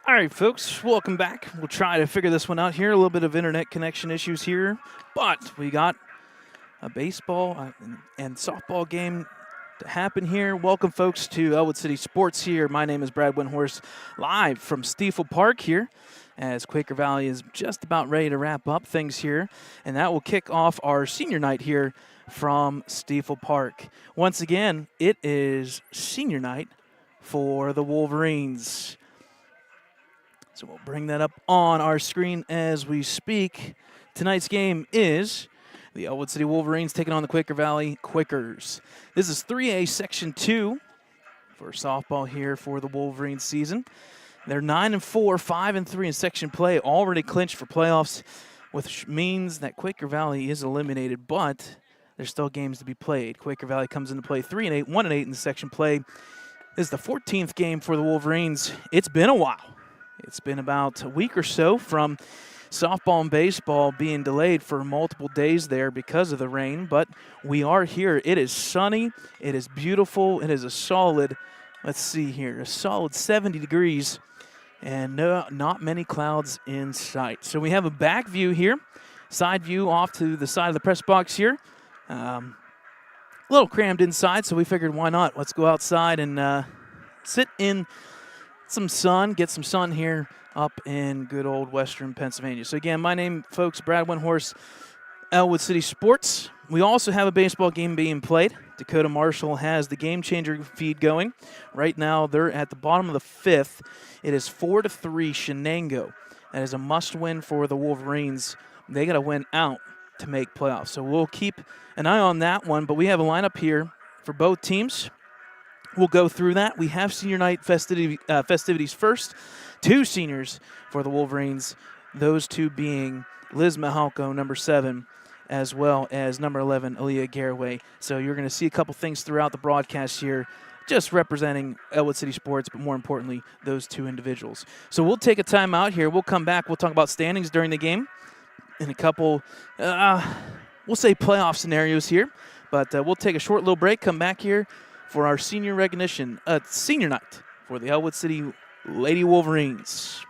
All right, folks, welcome back. We'll try to figure this one out here. A little bit of internet connection issues here, but we got a baseball and softball game to happen here. Welcome, folks, to Ellwood City Sports here. My name is Brad Windhorst, live from Stiefel Park here, as Quaker Valley is just about ready to wrap up things here, and that will kick off our senior night here from Stiefel Park. Once again, it is senior night for the Wolverines. So we'll bring that up on our screen as we speak. Tonight's game is the Ellwood City Wolverines taking on the Quaker Valley Quakers. This is 3A Section 2 for softball here for the Wolverines season. They're 9-4, 5-3 in section play, already clinched for playoffs, which means that Quaker Valley is eliminated, but there's still games to be played. Quaker Valley comes into play 3-8, 1-8 in the section play. This is the 14th game for the Wolverines. It's been a while. It's been about a week or so from softball and baseball being delayed for multiple days there because of the rain, but we are here. It is sunny. It is beautiful. It is a solid, let's see here, a solid 70 degrees and not many clouds in sight. So we have a back view here, side view off to the side of the press box here. A little crammed inside, so we figured why not? Let's go outside and sit in some sun, get some sun here up in good old western Pennsylvania. So again, my name, folks, Brad Windhorst, Ellwood City Sports. We also have a baseball game being played. Dakota Marshall has the game changer feed going. Right now, they're at the bottom of the fifth. It is 4-3 Shenango. That is a must-win for the Wolverines. They got to win out to make playoffs. So we'll keep an eye on that one, but we have a lineup here for both teams. We'll go through that. We have senior night festivities first. Two seniors for the Wolverines, those two being Liz Mahalko, number 7, as well as number 11, Aaliyah Garraway. So you're going to see a couple things throughout the broadcast here, just representing Ellwood City Sports, but more importantly, those two individuals. So we'll take a time out here. We'll come back. We'll talk about standings during the game and a couple, we'll say playoff scenarios here. But we'll take a short little break, come back here for our senior recognition, senior night for the Ellwood City Lady Wolverines.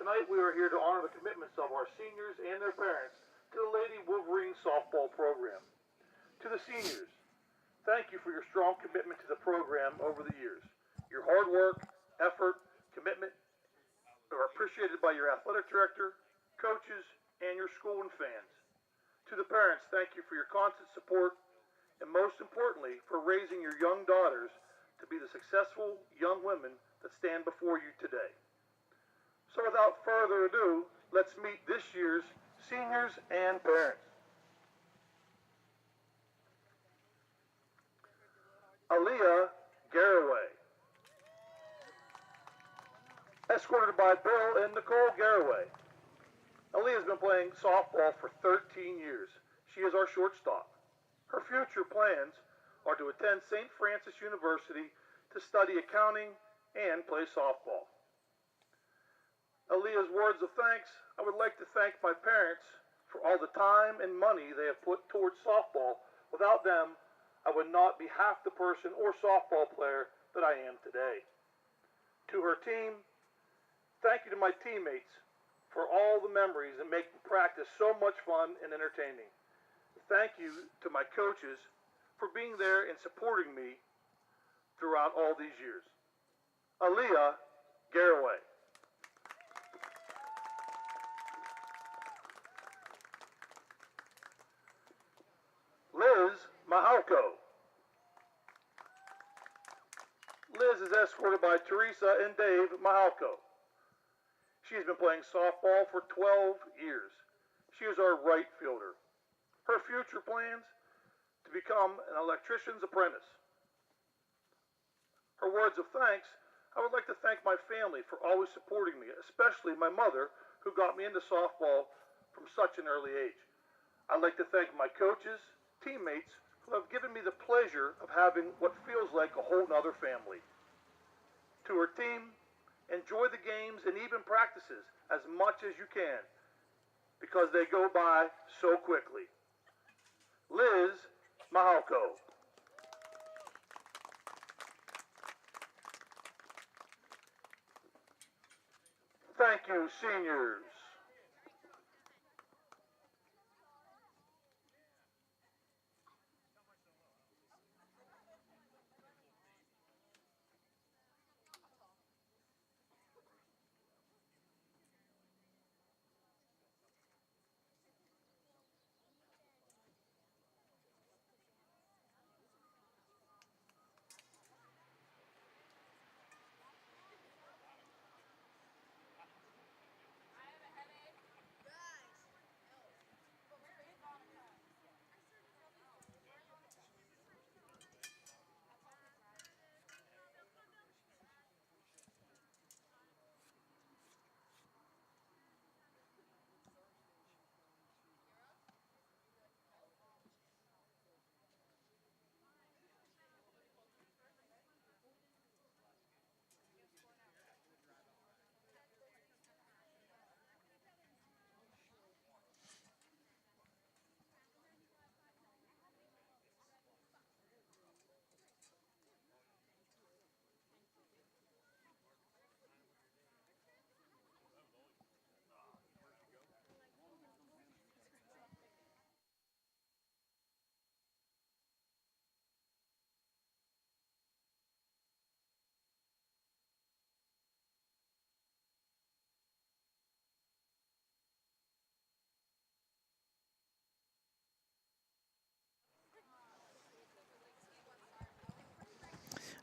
Tonight we are here to honor the commitments of our seniors and their parents to the Lady Wolverines softball program. To the seniors, thank you for your strong commitment to the program over the years. Your hard work, effort, commitment are appreciated by your athletic director, coaches, and your school and fans. To the parents, thank you for your constant support and most importantly for raising your young daughters to be the successful young women that stand before you today. So without further ado, let's meet this year's seniors and parents. Aaliyah Garraway, escorted by Bill and Nicole Garraway. Aaliyah's been playing softball for 13 years. She is our shortstop. Her future plans are to attend St. Francis University to study accounting and play softball. Aaliyah's words of thanks, I would like to thank my parents for all the time and money they have put towards softball. Without them, I would not be half the person or softball player that I am today. To her team, thank you to my teammates for all the memories and making practice so much fun and entertaining. Thank you to my coaches for being there and supporting me throughout all these years. Aaliyah Garraway. Liz Mahalko. Liz is escorted by Teresa and Dave Mahalko. She's been playing softball for 12 years. She is our right fielder. Her future plans to become an electrician's apprentice. Her words of thanks, I would like to thank my family for always supporting me, especially my mother who got me into softball from such an early age. I'd like to thank my coaches, teammates who have given me the pleasure of having what feels like a whole nother family. To her team, enjoy the games and even practices as much as you can because they go by so quickly. Liz Mahalko. Thank you, seniors.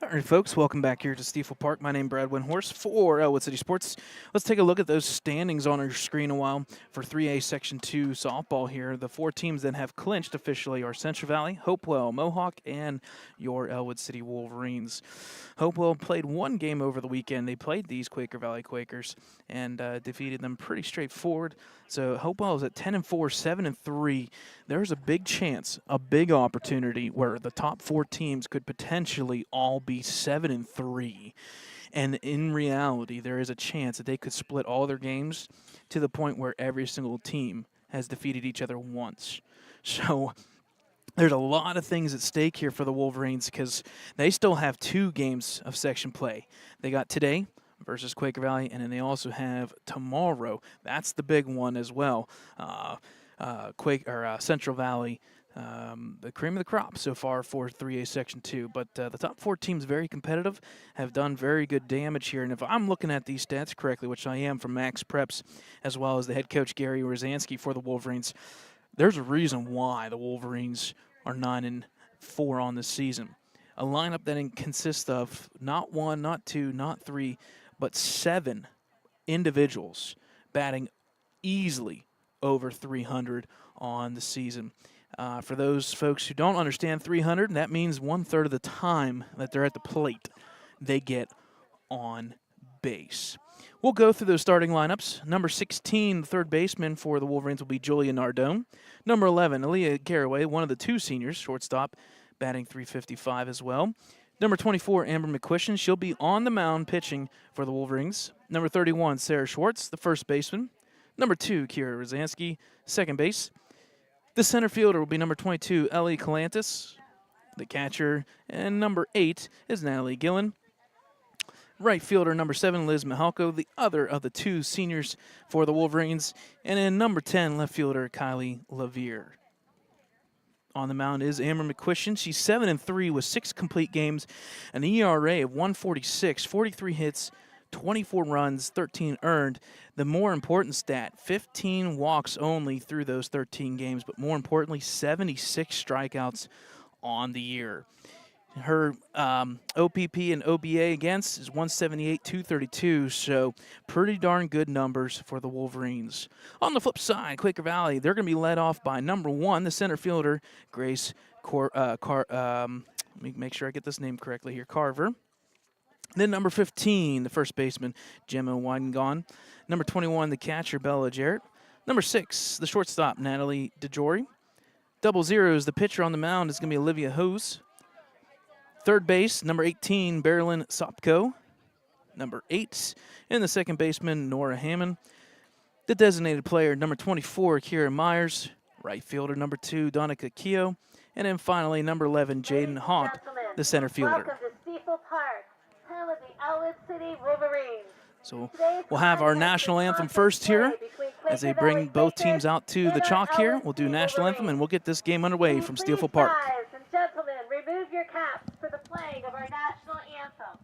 All right, folks, welcome back here to Stiefel Park. My name is Brad Winhorse for Ellwood City Sports. Let's take a look at those standings on our screen a while for 3A Section 2 softball here. The four teams that have clinched officially are Central Valley, Hopewell, Mohawk, and your Ellwood City Wolverines. Hopewell played one game over the weekend. They played these Quaker Valley Quakers and defeated them pretty straightforward. So Hopewell is at 10-4, 7-3. There's a big chance, a big opportunity where the top four teams could potentially all be 7-3. And in reality, there is a chance that they could split all their games to the point where every single team has defeated each other once. So there's a lot of things at stake here for the Wolverines because they still have 2 games of section play. They got today versus Quaker Valley, and then they also have tomorrow. That's the big one as well. Central Valley, the cream of the crop so far for 3A Section 2. But the top 4 teams, very competitive, have done very good damage here. And if I'm looking at these stats correctly, which I am from Max Preps, as well as the head coach Gary Rosansky for the Wolverines, there's a reason why the Wolverines are 9-4 on the season. A lineup that consists of not 1, not 2, not 3, but 7 individuals batting easily over 300 on the season. For those folks who don't understand 300, that means 1/3 of the time that they're at the plate, they get on base. We'll go through those starting lineups. Number 16, the third baseman for the Wolverines, will be Julia Nardone. Number 11, Aaliyah Garraway, one of the 2 seniors, shortstop, batting .355 as well. Number 24, Amber McQuistion. She'll be on the mound pitching for the Wolverines. Number 31, Sarah Schwartz, the first baseman. Number 2, Kira Rosansky, second base. The center fielder will be number 22, Ellie Calantis, the catcher. And number 8 is Natalie Gillen. Right fielder, number 7, Liz Mihalko, the other of the 2 seniors for the Wolverines. And then number 10, left fielder, Kylie Lavier. On the mound is Amber McQuistion. She's 7-3 with 6 complete games, an ERA of 146, 43 hits, 24 runs, 13 earned. The more important stat, 15 walks only through those 13 games, but more importantly, 76 strikeouts on the year. Her OPP and OBA against is 178, 232, so pretty darn good numbers for the Wolverines. On the flip side, Quaker Valley, they're going to be led off by number 1, the center fielder, Grace let me make sure I get this name correctly here, Carver. Then number 15, the first baseman, Gemma Weidengon. Number 21, the catcher, Bella Jarrett. Number 6, the shortstop, Natalie DeJory. Double zeros, the pitcher on the mound is going to be Olivia Hose. Third base, number 18, Marilyn Sopko. Number 8, and the second baseman, Nora Hammond. The designated player, number 24, Kira Myers. Right fielder, number 2, Donica Keogh. And then finally, number 11, Jaden Haunt, the center fielder. Welcome to Steeple Park, home of the Ellwood City Wolverines. So we'll have our national anthem first here as they bring both teams out to the chalk here. We'll do national anthem, and we'll get this game underway from Steeple Park. Ladies and gentlemen, remove your caps for the playing of our national anthem.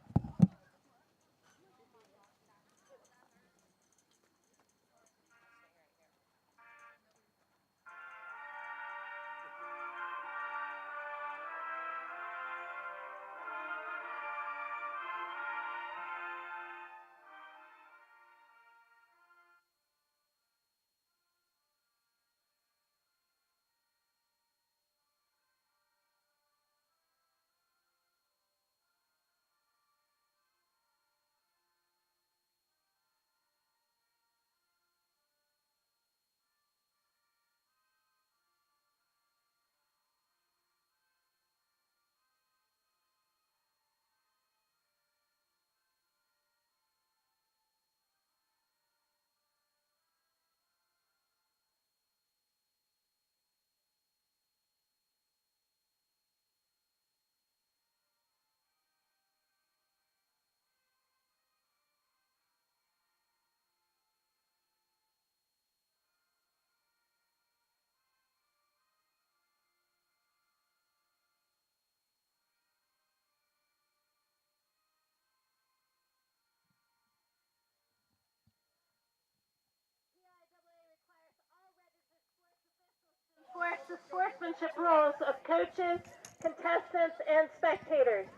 Enforce the sportsmanship rules of coaches, contestants, and spectators.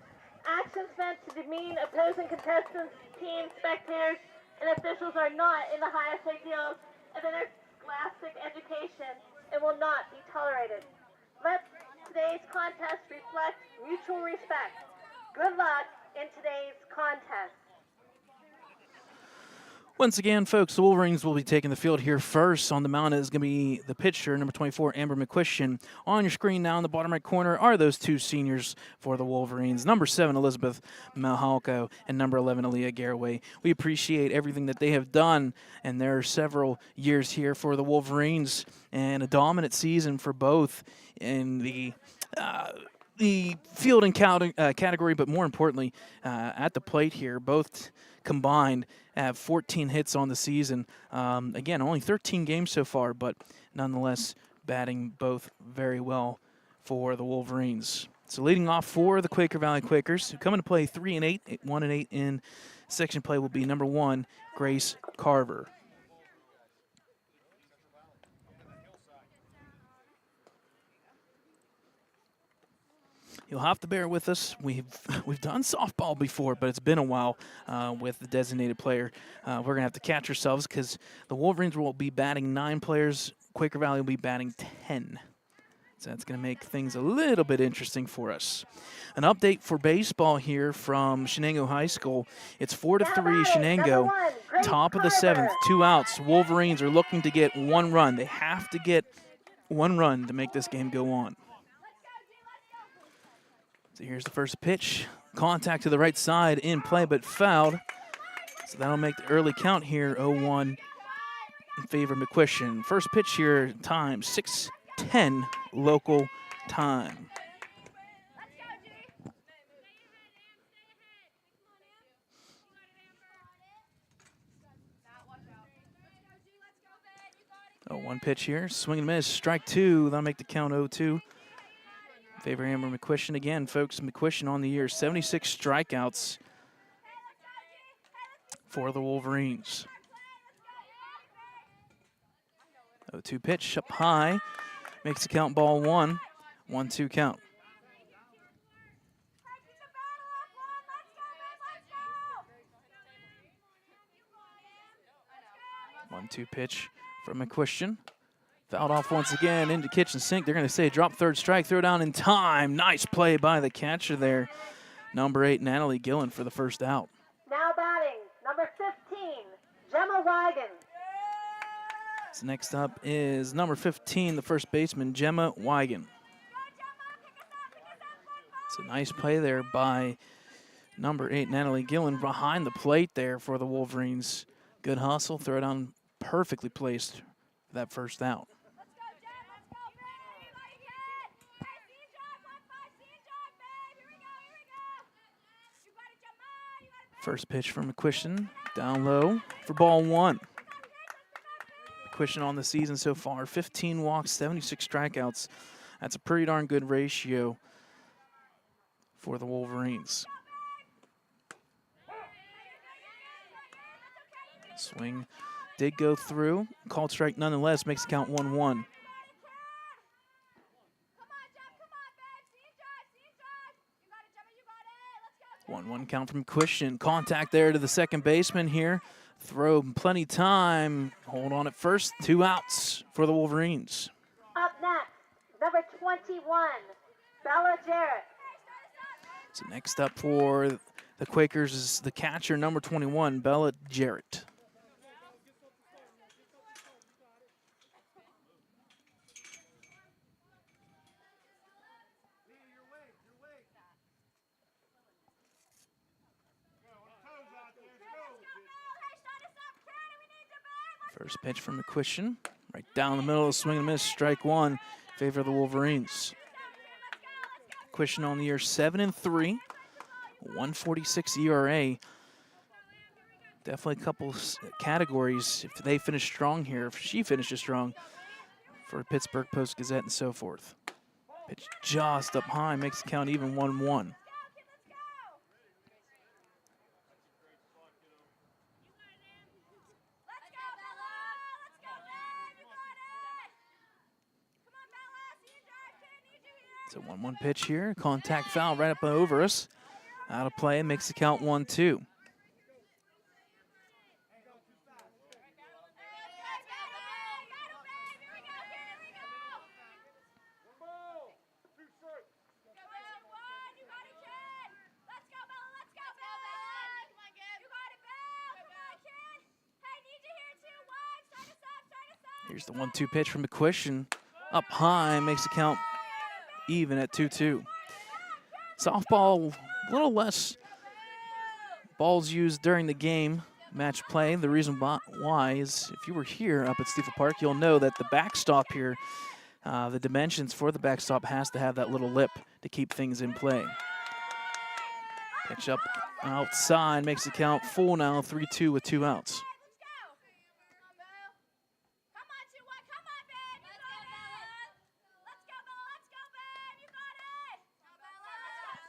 Actions meant to demean opposing contestants, teams, spectators, and officials are not in the highest ideals of interscholastic education and will not be tolerated. Let today's contest reflect mutual respect. Good luck in today's contest. Once again, folks, the Wolverines will be taking the field here first. On the mound is going to be the pitcher, number 24, Amber McQuistion. On your screen now in the bottom right corner are those 2 seniors for the Wolverines, number 7, Elizabeth Malhalko, and number 11, Aaliyah Garraway. We appreciate everything that they have done, and there are several years here for the Wolverines, and a dominant season for both in the the fielding category, but more importantly, at the plate here, both combined have 14 hits on the season. Again, only 13 games so far, but nonetheless batting both very well for the Wolverines. So leading off for the Quaker Valley Quakers, who come into play 3-8, 1-8 in section play, will be number 1, Grace Carver. You'll have to bear with us. We've done softball before, but it's been a while with the designated player. We're going to have to catch ourselves because the Wolverines will be batting 9 players. Quaker Valley will be batting 10. So that's going to make things a little bit interesting for us. An update for baseball here from Shenango High School. It's 4-3 Shenango. Top of the 7th, 2 outs. Wolverines are looking to get 1 run. They have to get 1 run to make this game go on. So here's the first pitch. Contact to the right side, in play, but fouled. So that'll make the early count here, 0-1 in favor of McQuistion. First pitch here, time 6:10 local time. Oh, 1 pitch here, swing and miss, strike 2. That'll make the count 0-2. Favor Amber McQuistion again, folks. McQuistion on the year, 76 strikeouts for the Wolverines. 0-2 pitch up high, makes the count ball 1. 1-2 count. One-two pitch from McQuistion. Fouled off once again into kitchen sink. They're going to say drop third strike, throw down in time. Nice play by the catcher there. Number 8, Natalie Gillen for the first out. Now batting, number 15, Gemma Wigan. So next up is number 15, the first baseman, Gemma Wigan. It's a nice play there by number 8, Natalie Gillen, behind the plate there for the Wolverines. Good hustle, throw down perfectly placed for that first out. First pitch from McQuistion, down low for ball 1. McQuistion on the season so far, 15 walks, 76 strikeouts. That's a pretty darn good ratio for the Wolverines. Swing did go through. Called strike nonetheless, makes the count 1-1. 1-1 count from McQuistion. Contact there to the second baseman here. Throw plenty time. Hold on at first. 2 outs for the Wolverines. Up next, number 21, Bella Jarrett. So next up for the Quakers is the catcher, number 21, Bella Jarrett. First pitch from McQuistion. Right down the middle, swing and miss, strike 1 in favor of the Wolverines. McQuistion on the year, 7-3, 1.46 ERA. Definitely a couple categories if they finish strong here, if she finishes strong for Pittsburgh Post-Gazette and so forth. Pitch just up high, makes the count even 1-1. It's a 1-1 pitch here. Contact foul right up over us. Out of play, makes the count 1-2. Here's the 1-2 pitch from McQuistion. Up high, makes the count even at 2-2. Softball, a little less balls used during the game, match play. The reason why is if you were here up at Stiefel Park, you'll know that the backstop here, the dimensions for the backstop has to have that little lip to keep things in play. Pitch up outside, makes the count full now, 3-2 with 2 outs.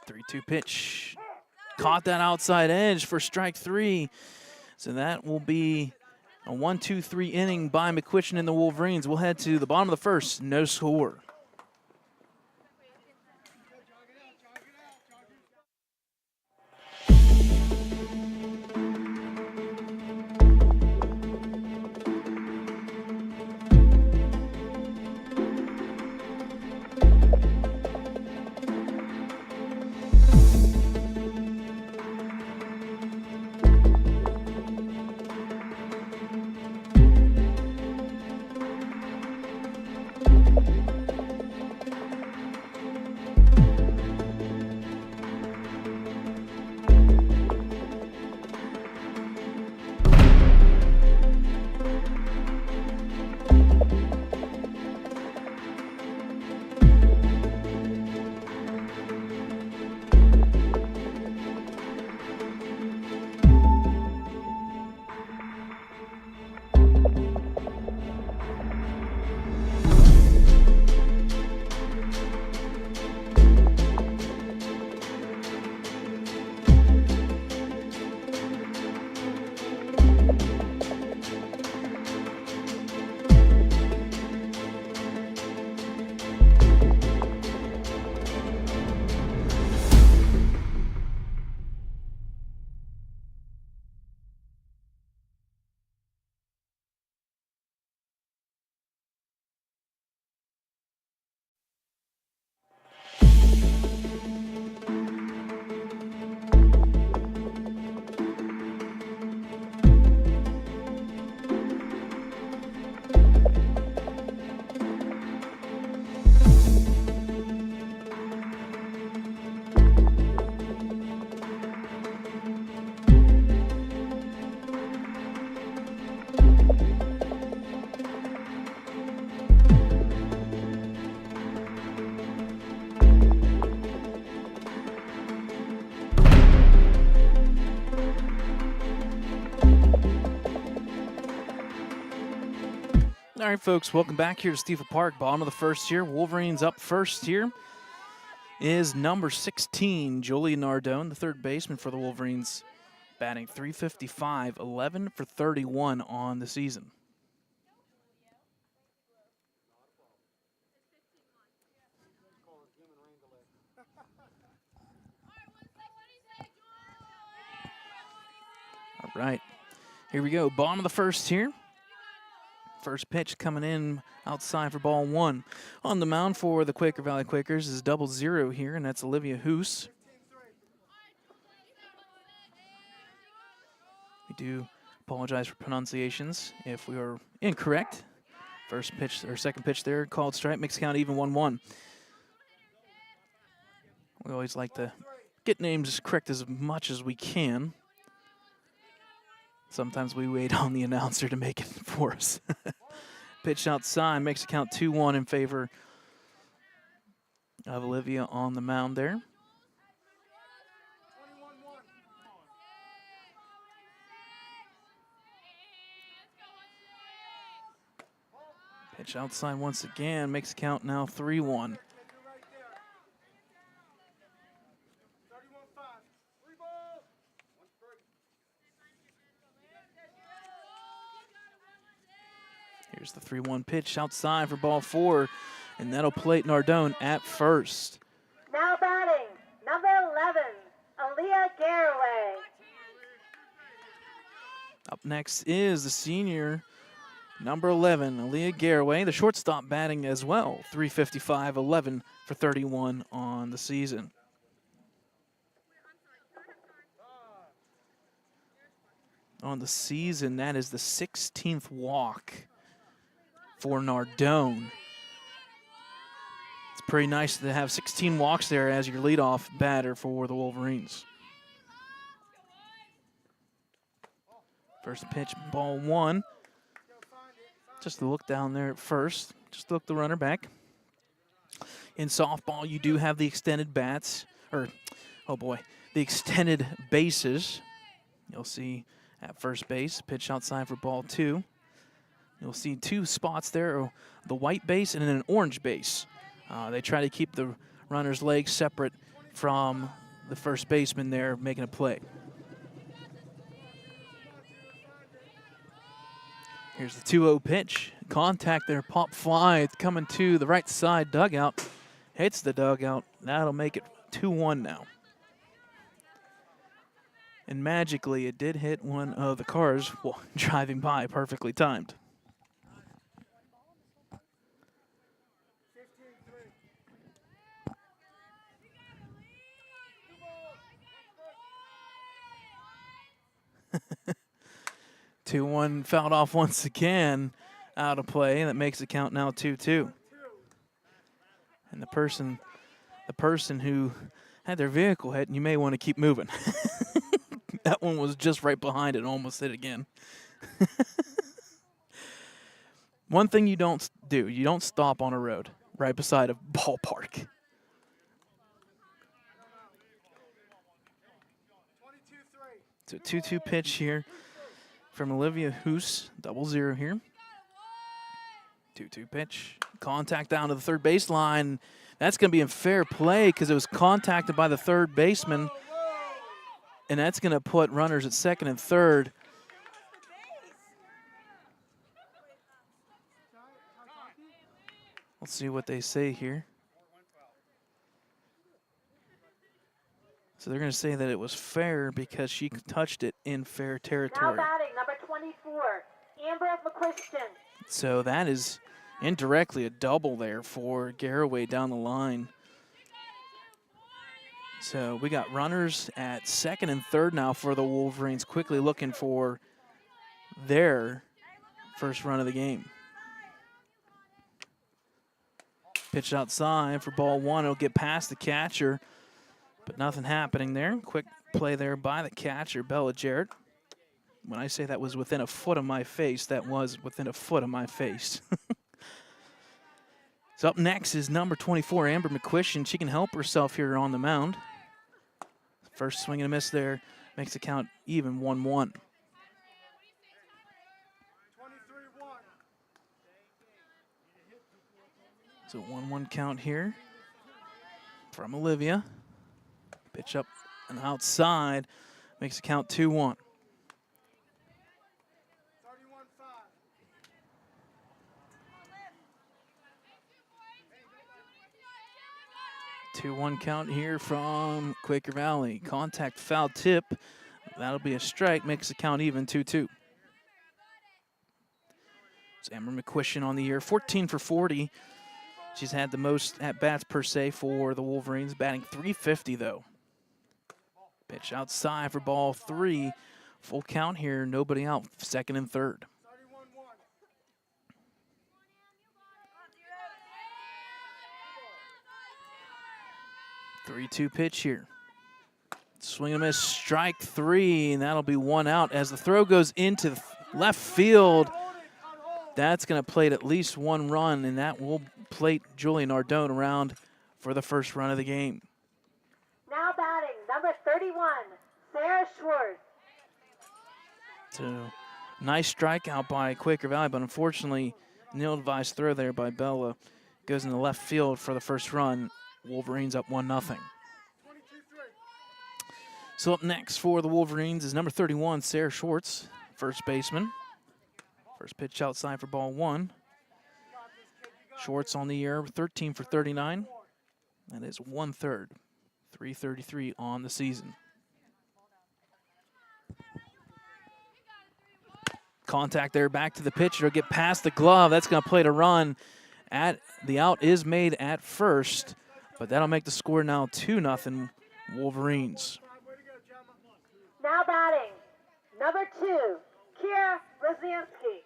3-2 pitch. Caught that outside edge for strike 3. So that will be a 1-2-3 inning by McQuistion and the Wolverines. We'll head to the bottom of the first, no score. All right, folks, welcome back here to Stiefel Park. Bottom of the first here. Wolverines up first here is number 16, Jolie Nardone, the third baseman for the Wolverines, batting .355, 11 for 31 on the season. All right, here we go. Bottom of the first here. First pitch coming in outside for ball 1. On the mound for the Quaker Valley Quakers is 00 here, and that's Olivia Hoos. We do apologize for pronunciations if we are incorrect. First pitch or second pitch there, called strike, makes count even 1-1. We always like to get names correct as much as we can. Sometimes we wait on the announcer to make it for us. Pitch outside, makes it count 2-1 in favor of Olivia on the mound there. Pitch outside once again, makes it count now 3-1. Here's the 3-1 pitch outside for ball 4, and that'll plate Nardone at first. Now batting, number 11, Aaliyah Garraway. Up next is the senior, number 11, Aaliyah Garraway, the shortstop batting as well, .355, 11 for 31 on the season. On the season, that is the 16th walk for Nardone. It's pretty nice to have 16 walks there as your leadoff batter for the Wolverines. First pitch, ball 1. Just a look down there at first. Just look the runner back. In softball, you do have the extended bats, or, oh boy, the extended bases. You'll see at first base, pitch outside for ball 2. You'll see 2 spots there, the white base and an orange base. They try to keep the runner's legs separate from the first baseman there making a play. Here's the 2-0 pitch. Contact there, pop fly. It's coming to the right side dugout. Hits the dugout. That'll make it 2-1 now. And magically, it did hit one of the cars while driving by, perfectly timed. Two-one fouled off once again, out of play. That makes the count now 2-2. And the person who had their vehicle hit, and you may want to keep moving. That one was just right behind it and almost hit again. One thing you don't do, you don't stop on a road right beside a ballpark. So 2-2 pitch here from Olivia Hoos, 0-0 here. 2-2 pitch, contact down to the third baseline. That's going to be in fair play because it was contacted by the third baseman, and that's going to put runners at second and third. Let's see what they say here. So they're going to say that it was fair because she touched it in fair territory. Now batting, number 24, Amber McChristian. So that is indirectly a double there for Garraway down the line. So we got runners at second and third now for the Wolverines, quickly looking for their first run of the game. Pitch outside for ball 1. It'll get past the catcher, but nothing happening there. Quick play there by the catcher, Bella Jarrett. When I say that was within a foot of my face, that was within a foot of my face. So up next is number 24, Amber McChristian. She can help herself here on the mound. First swing and a miss there makes the count even 1-1. So 1-1 count here from Olivia. Pitch up and outside makes the count 2-1. 2-1 count here from Quaker Valley. Contact foul tip. That'll be a strike, makes the count even 2-2. It's Amber McChristian on the year, 14 for 40. She's had the most at-bats per se for the Wolverines, batting .350 though. Pitch outside for ball 3. Full count here, nobody out, second and third. 3-2 pitch here. Swing and a miss, strike 3, and that'll be 1 out. As the throw goes into left field, that's going to plate at least 1 run, and that will plate Julie Nardone around for the first run of the game. Now batting, number 31, Sarah Schwartz. So, nice strikeout by Quaker Valley, but unfortunately, an ill-advised throw there by Bella goes in the left field for the first run. Wolverines up 1-0. So up next for the Wolverines is number 31, Sarah Schwartz, first baseman. First pitch outside for ball 1. Schwartz on the year, 13 for 39. That is 1/3, 333 on the season. Contact there, back to the pitcher, get past the glove. That's going to play to run. The out is made at first, but that'll make the score now 2-0 Wolverines. Now batting, number 2, Kira Rosansky.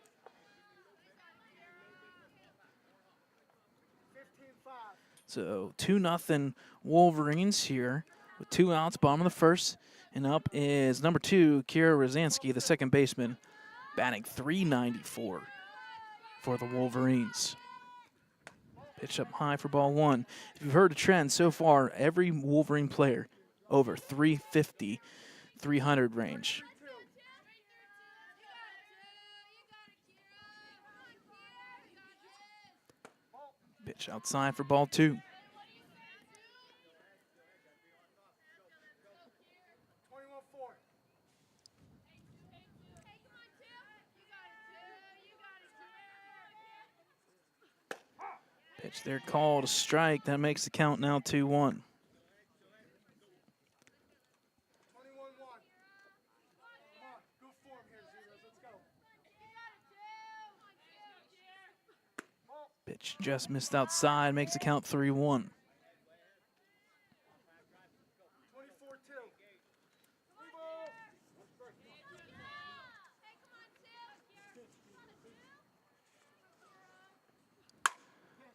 So 2-0 Wolverines here with 2 outs, bottom of the first. And up is number 2, Kira Rosansky, the second baseman, batting .394 for the Wolverines. Pitch up high for ball one. If you've heard a trend so far, every Wolverine player over 350, 300 range. Pitch outside for ball two. Pitch there called a strike. That makes the count now 2-1. Pitch just missed outside, makes the count 3-1.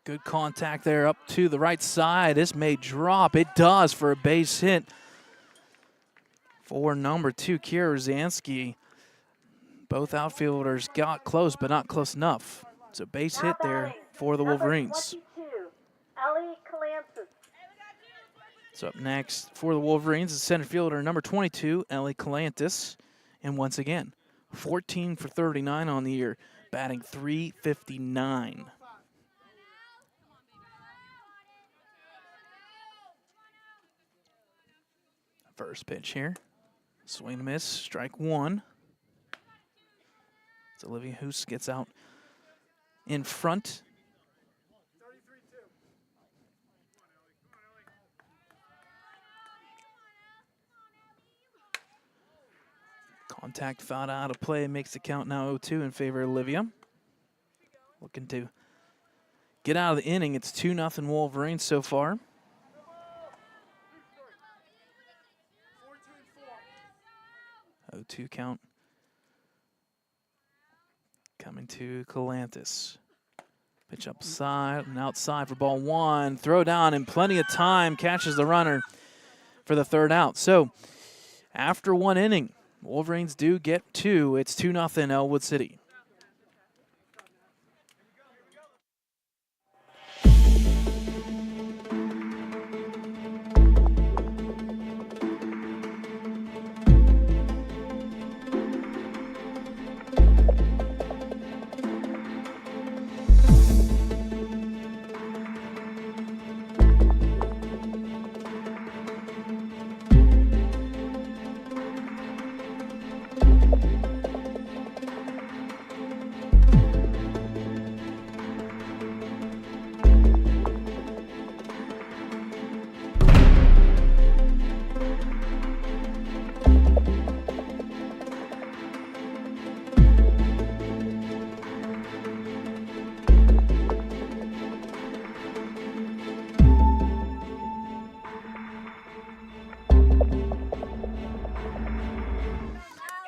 Good contact there up to the right side. This may drop. It does for a base hit for number 2, Kiera Zansky. Both outfielders got close, but not close enough. So base hit there for the Wolverines. So up next for the Wolverines is center fielder number 22, Ellie Calantis. And once again, 14 for 39 on the year, batting .359. First pitch here. Swing and miss, strike one. As Olivia Hoos gets out in front. Contact fouled out of play, makes the count now 0-2 in favor of Olivia. Looking to get out of the inning. It's 2-0 Wolverines so far. 0-2 count. Coming to Calantis. Pitch upside and outside for ball one. Throw down in plenty of time. Catches the runner for the third out. So after one inning, Wolverines do get two. It's 2-0 Ellwood City.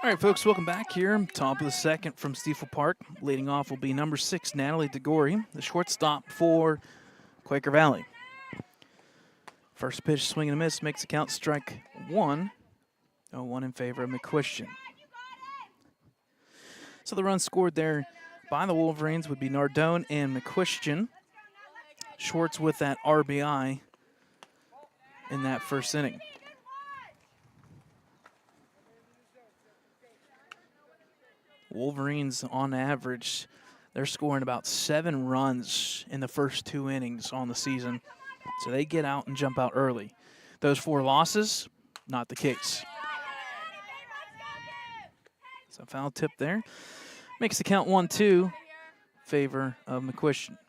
All right, folks, welcome back here. Top of the second from Stiefel Park. Leading off will be number 6, Natalie DeGore, the shortstop for Quaker Valley. First pitch, swing and a miss, makes the count strike one. 0-1 in favor of McQuestion. So the runs scored there by the Wolverines would be Nardone and McQuestion. Schwartz with that RBI in that first inning. Wolverines, on average, they're scoring about 7 runs in the first 2 innings on the season. So they get out and jump out early. Those 4 losses, not the case. So foul tip there. Makes the count 1-2, favor of McQuestion.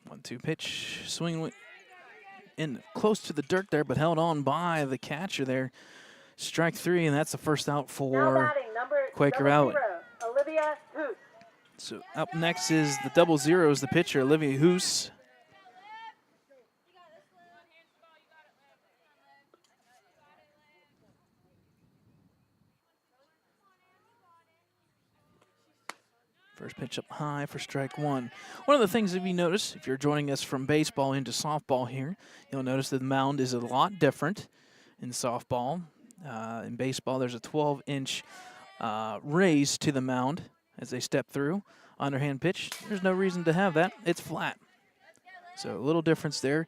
One-two pitch, swing in close to the dirt there, but held on by the catcher there. Strike 3, and that's the first out for Quaker Valley. Olivia Hoos. So up next is the double zeros, the pitcher, Olivia Hoos. First pitch up high for strike one. One of the things that you notice, if you're joining us from baseball into softball here, you'll notice that the mound is a lot different in softball. In baseball, there's a 12-inch raise to the mound as they step through. Underhand pitch, there's no reason to have that. It's flat. So a little difference there.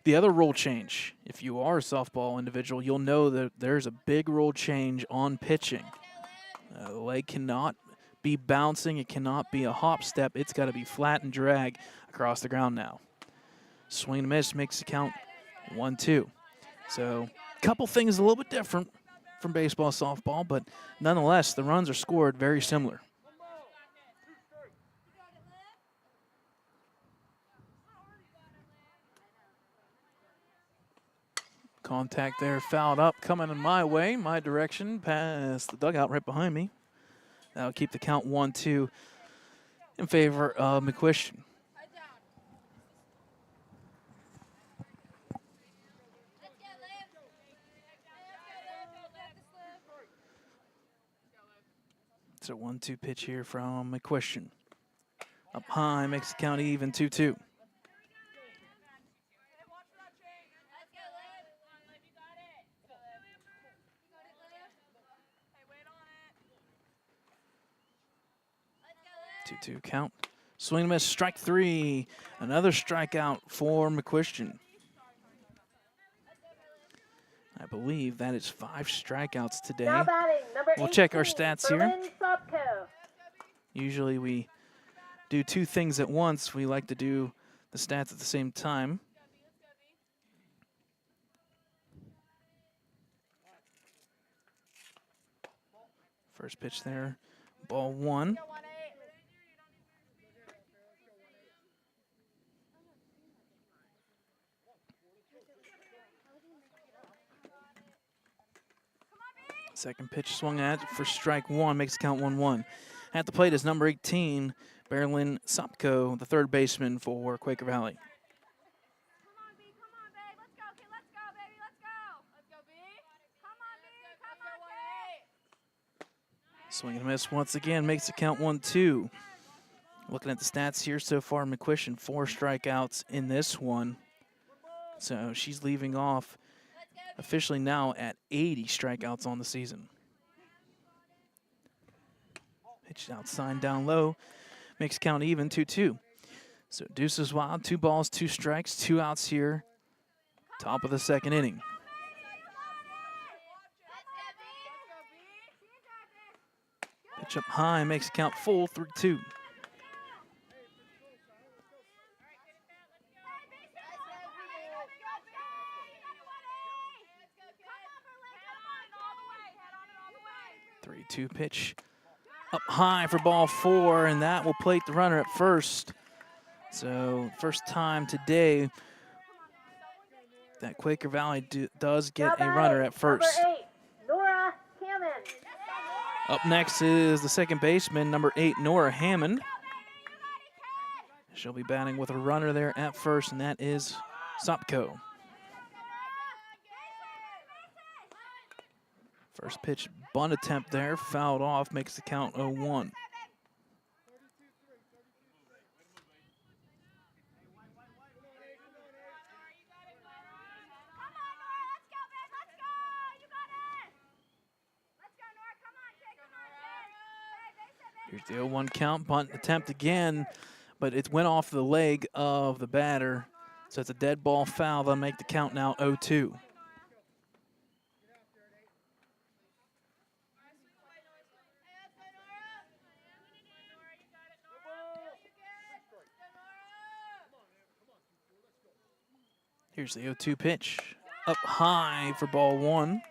The other rule change, if you are a softball individual, you'll know that there's a big rule change on pitching. The leg cannot be bouncing. It cannot be a hop step. It's got to be flat and drag across the ground now. Swing and miss makes the count 1-2. So a couple things a little bit different from baseball, softball, but nonetheless, the runs are scored very similar. Contact there, fouled up, coming in my way, my direction, past the dugout right behind me. That'll keep the count 1-2 in favor of McQuistion. It's a 1-2 pitch here from McQuistion. Up high, makes the count even, 2-2. 2-2 count. Swing and miss, strike 3. Another strikeout for McQuistion. I believe that is 5 strikeouts today. Now batting, number We'll check our 18, stats here. Berlin Sobko. Usually we do 2 things at once. We like to do the stats at the same time. First pitch there, ball 1. Second pitch swung at for strike 1, makes the count 1-1. At the plate is number 18, Berlin Sobko, the third baseman for Quaker Valley. Come on, B. Come on, babe. Let's go, kid. Let's go, baby. Let's go. Let's go, B. Come on, B. Come on, kid. Swing and a miss once again, makes the count 1-2. Looking at the stats here so far, McQuistion 4 strikeouts in this one. So she's leaving off officially now at 80 strikeouts on the season. Pitch outside down low, makes count even, 2-2. So deuces wild, 2 balls, 2 strikes, 2 outs here. Top of the second inning. Pitch up high, makes count full, 3-2. Two pitch up high for ball 4, and that will plate the runner at first. So first time today that Quaker Valley does get a runner at first. Number 8, Nora Hammond. Up next is the second baseman, number 8, Nora Hammond. She'll be batting with a runner there at first, and that is Sobko. First pitch bunt attempt there, fouled off, makes the count 0-1. Here's the 0-1 count, bunt attempt again, but it went off the leg of the batter, so it's a dead ball foul. They'll make the count now 0-2. Here's the 0-2 pitch. Up high for ball 1.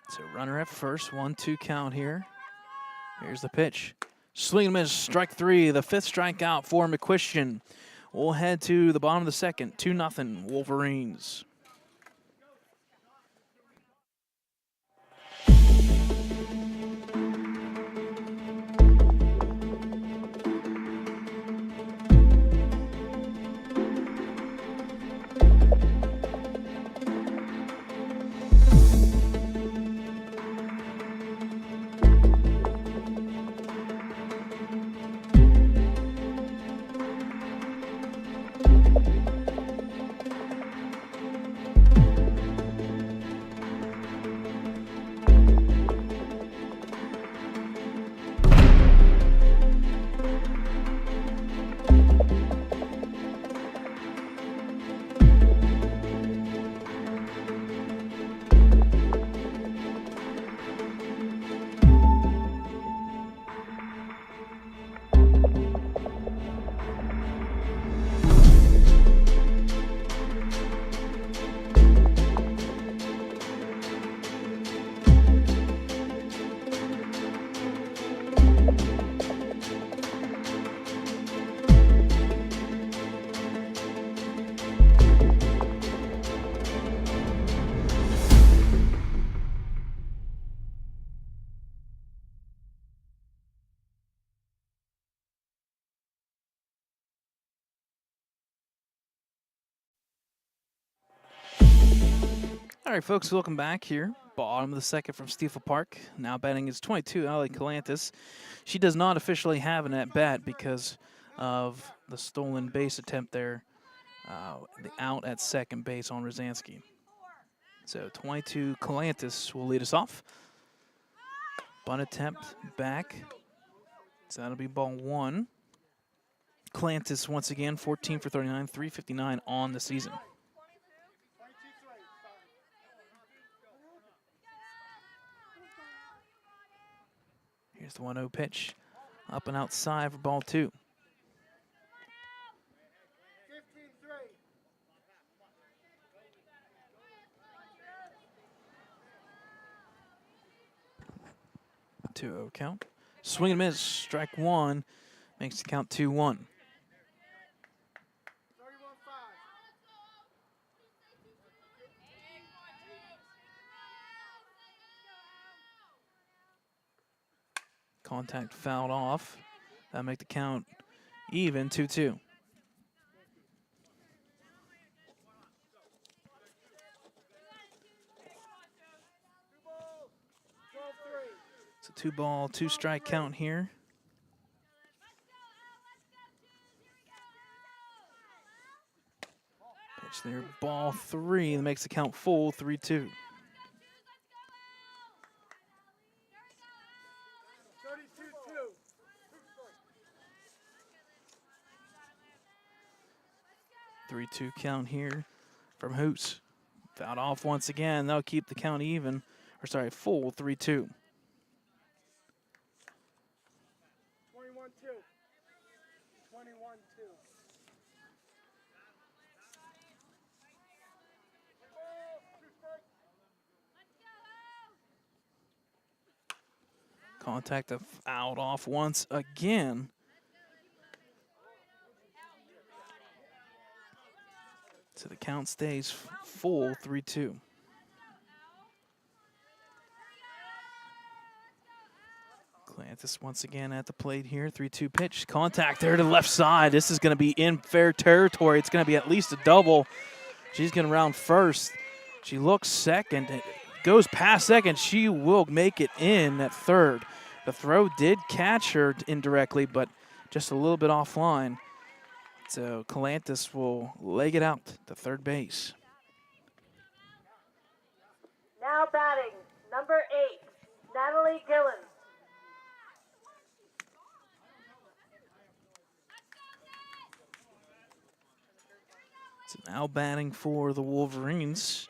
So runner at first, 1-2 count here. Here's the pitch. Swing and miss, strike 3, the 5th strikeout for McQuistion. We'll head to the bottom of the second, 2-0 Wolverines. All right, folks, welcome back here. Bottom of the second from Stiefel Park. Now batting is 22, Allie Calantis. She does not officially have an at-bat because of the stolen base attempt there, the out at second base on Rosansky. So 22, Calantis will lead us off. Bunt attempt back. So that'll be ball one. Calantis once again, 14 for 39, 359 on the season. Here's the 1-0 pitch. Up and outside for ball two. Two-0 count. Swing and miss, strike one. Makes the count 2-1. Contact fouled off. That'll make the count even, 2-2. It's a 2-ball, 2-strike count here. Pitch there, ball three, that makes the count full, 3-2. Three-two count here from Hoots. Fouled off once again. That'll keep the count even, or sorry, full, 3-2. 21-2. 21-2. Contact fouled off once again. So the count stays full, 3-2. Calantis once again at the plate here, 3-2 pitch. Contact there to the left side. This is going to be in fair territory. It's going to be at least a double. She's going to round first. She looks second. It goes past second. She will make it in at third. The throw did catch her indirectly, but just a little bit offline. So Calantis will leg it out to third base. Now batting, number 8, Natalie Gillen. So now batting for the Wolverines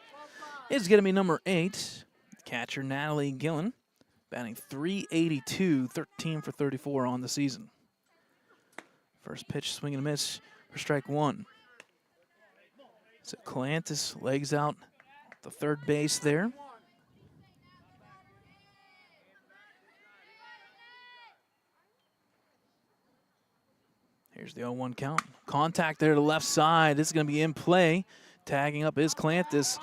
is going to be number 8, catcher Natalie Gillen, batting .382, 13 for 34 on the season. First pitch, swing and a miss for strike one. So Calantis legs out the third base there. Here's the 0-1 count. Contact there to the left side. This is going to be in play. Tagging up is Calantis.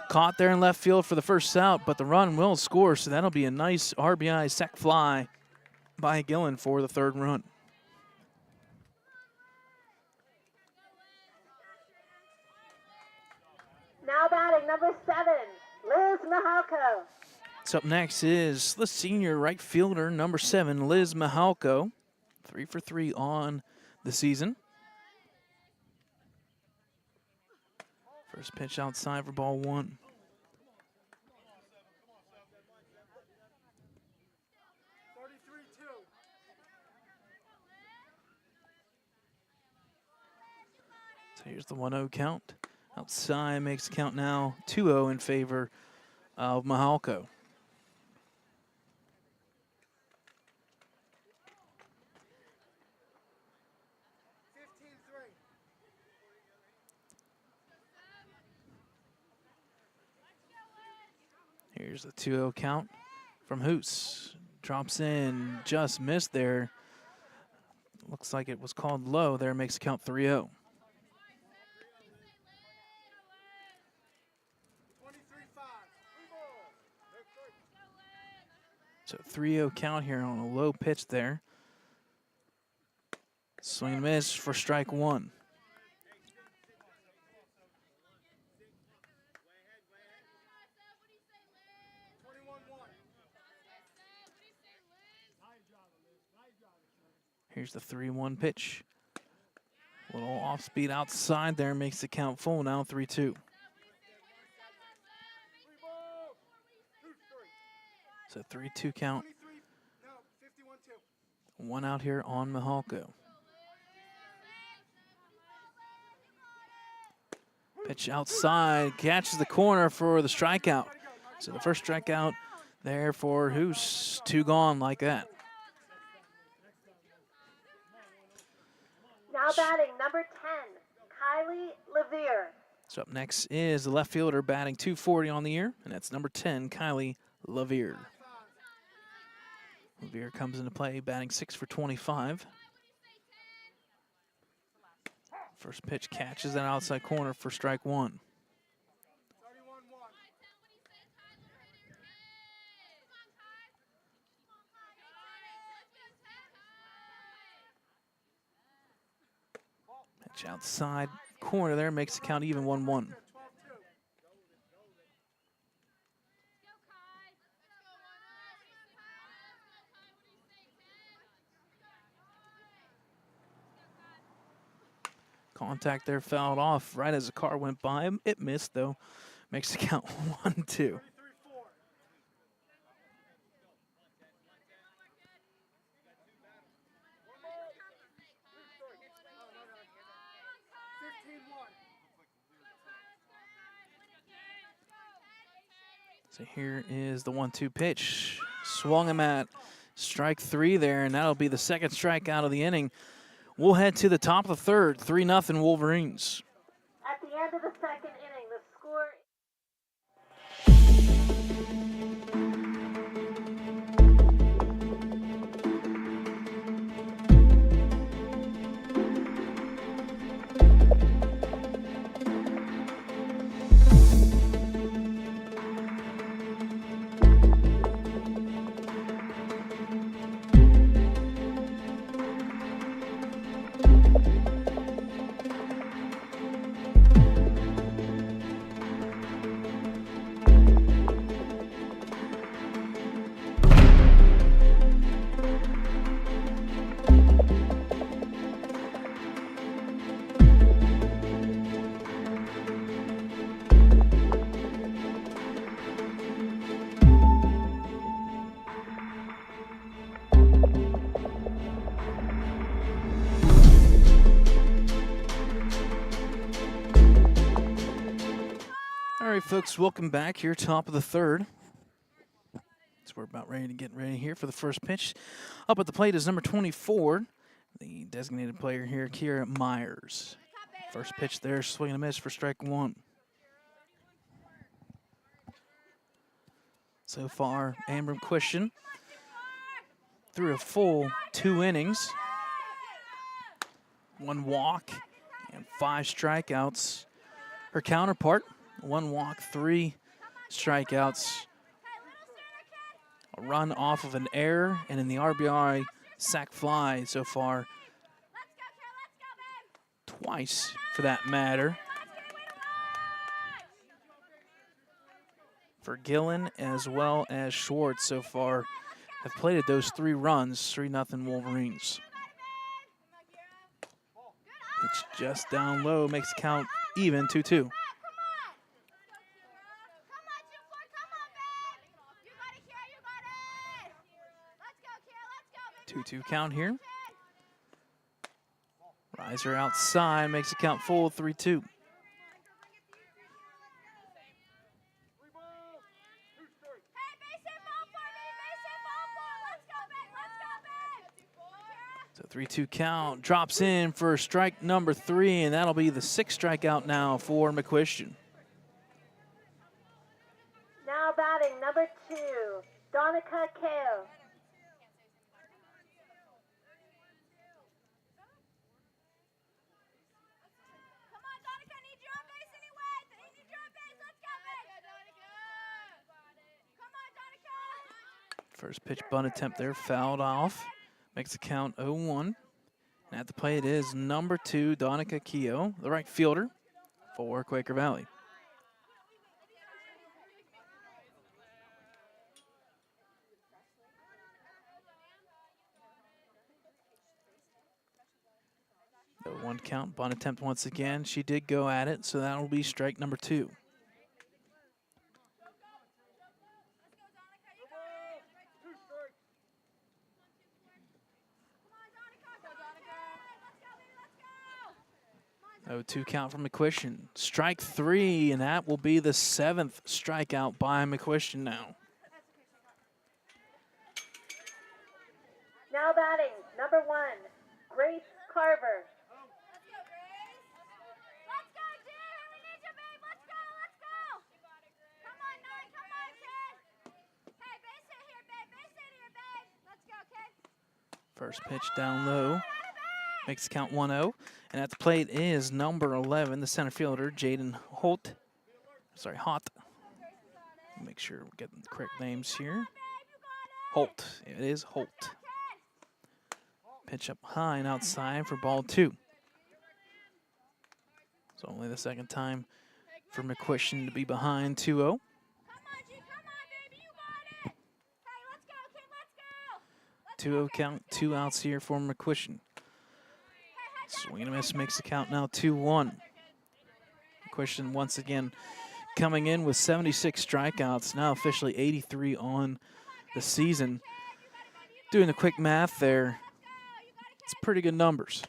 Caught there in left field for the first out, but the run will score, so that'll be a nice RBI sac fly by Gillen for the third run. Now batting, number 7, Liz Mihalko. So up next is the senior right fielder, number 7, Liz Mihalko. 3 for 3 on the season. First pitch outside for ball one. So here's the 1-0 count. Outside makes the count now 2-0 in favor of Mihalko. Here's the 2-0 count from Hoots. Drops in, just missed there. Looks like it was called low there, makes the count 3-0. So 3-0 count here on a low pitch there. Swing and miss for strike one. Here's the 3-1 pitch. A little off speed outside there, makes the count full. Now 3-2. So 3-2 count. No, 51-2. One out here on Mihalko. Pitch outside, catches the corner for the strikeout. So the first strikeout there for Hoos. 2 gone like that. Now batting number 10, Kylie Levere. So up next is the left fielder batting .240 on the year, and that's number 10, Kylie Levere. Levere comes into play batting 6 for 25. First pitch catches that outside corner for strike 1. 31-1. Pitch outside corner there makes the count even 1-1. 12-2. Contact there fouled off right as the car went by him. It missed though. Makes the count 1-2. 33-4. So here is the 1-2 pitch. Swung him at strike 3 there, and that'll be the second strikeout of the inning. We'll head to the top of the third, 3-0 Wolverines. At the end of the second inning, the score. All right, folks, welcome back here, top of the third. So we're about ready to get ready here for the first pitch. Up at the plate is number 24, the designated player here, Kira Myers. First pitch there, swing and a miss for strike 1. So far, Amber Question through a full 2 innings, 1 walk and 5 strikeouts. Her counterpart, 1 walk, 3 strikeouts, a run off of an error, and in the RBI sac fly so far, twice for that matter, for Gillen as well as Schwartz so far have plated those 3 runs, 3-0 Wolverines. It's just down low, makes the count even 2-2. 2-2 count here. Riser outside, makes the count full, 3-2. So 3-2 count, drops in for strike number 3, and that'll be the 6th strikeout now for McQuestion. Now batting number 2, Donica Kale. First pitch bunt attempt there, fouled off. Makes the count 0-1. And at the plate is number 2, Donica Keogh, the right fielder for Quaker Valley. 1 count, bunt attempt once again. She did go at it, so that will be strike number 2. Oh, 2 count from McQuistion. Strike 3, and that will be the 7th strikeout by McQuistion now. Now batting, number 1, Grace Carver. Let's go, Jay. We need you, babe. Let's go. Let's go. Come on, Nard. Come on, kid. Hey, base hit here, babe. Base hit here, babe. Let's go, kid. First pitch down low. Makes the count 1-0. And at the plate is number 11, the center fielder, Jaden Holt. Sorry, Hott. Make sure we're getting the correct names here. Holt. It is Holt. Pitch up high and outside for ball 2. It's only the second time for McQuistion to be behind 2-0. Come on, G. Come on, baby. You got it. Hey, let's go, kid. Let's go. 2-0 count, 2 outs here for McQuistion. Swing and a miss makes the count now 2-1. McQuistion once again coming in with 76 strikeouts, now officially 83 on the season. Doing the quick math there, it's pretty good numbers.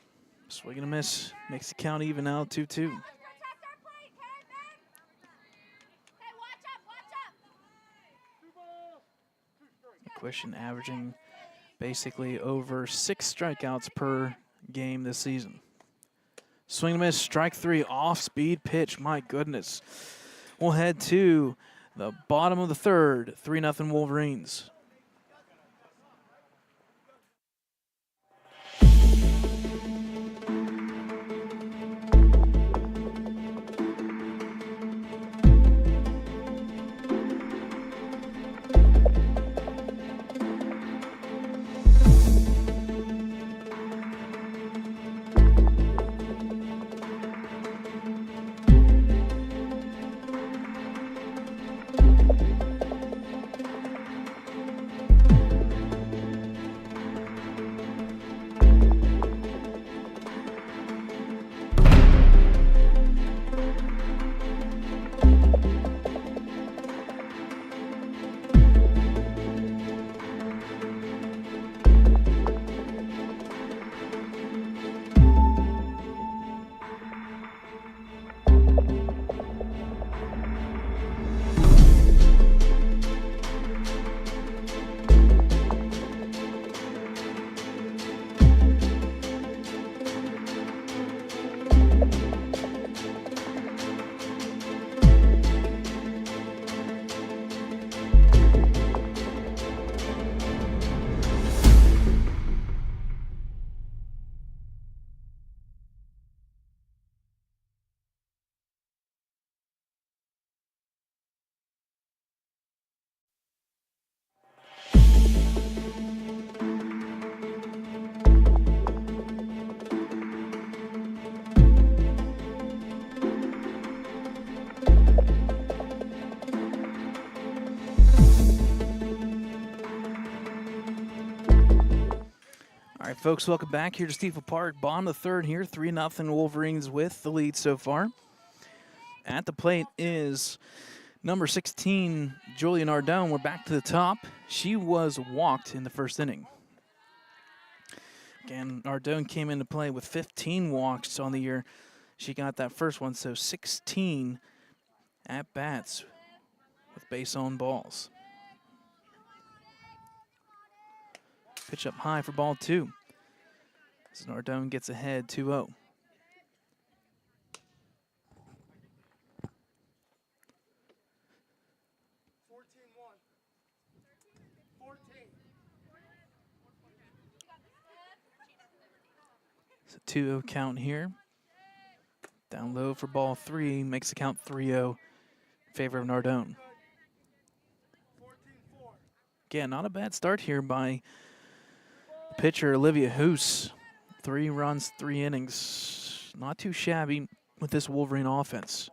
Swing and a miss makes the count even now 2-2. Protect our plate, kid, babe. Hey, watch up. McQuistion averaging basically over 6 strikeouts per game this season. Swing and miss, strike 3, off-speed pitch. My goodness. We'll head to the bottom of the 3rd, 3-0 Wolverines. All right, folks, welcome back here to Steeple Park. Bottom of the 3rd here, 3-0 Wolverines with the lead so far. At the plate is number 16, Julia Nardone. We're back to the top. She was walked in the 1st inning. Again, Nardone came into play with 15 walks on the year. She got that first one, so 16 at-bats with base on balls. Pitch up high for ball 2. As Nardone gets ahead 2-0. It's a 2-0 count here. Down low for ball 3, makes the count 3-0 in favor of Nardone. Again, not a bad start here by pitcher Olivia Hoos. 3 runs, 3 innings. Not too shabby with this Wolverine offense.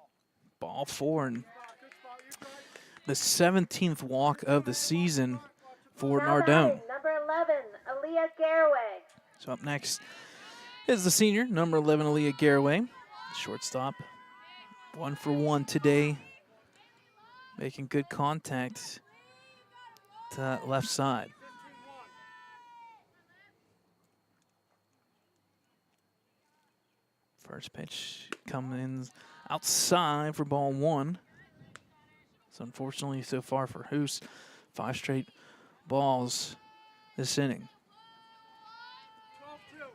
Ball 4 and the 17th walk of the season for Now Nardone. batting, number 11, Aaliyah Garraway. So up next is the senior, number 11, Aaliyah Garraway. Shortstop, 1 for 1 today. Making good contact to that left side. 15-1. First pitch coming in outside for ball 1. So unfortunately, so far for Hoos, 5 straight balls this inning. 12-2.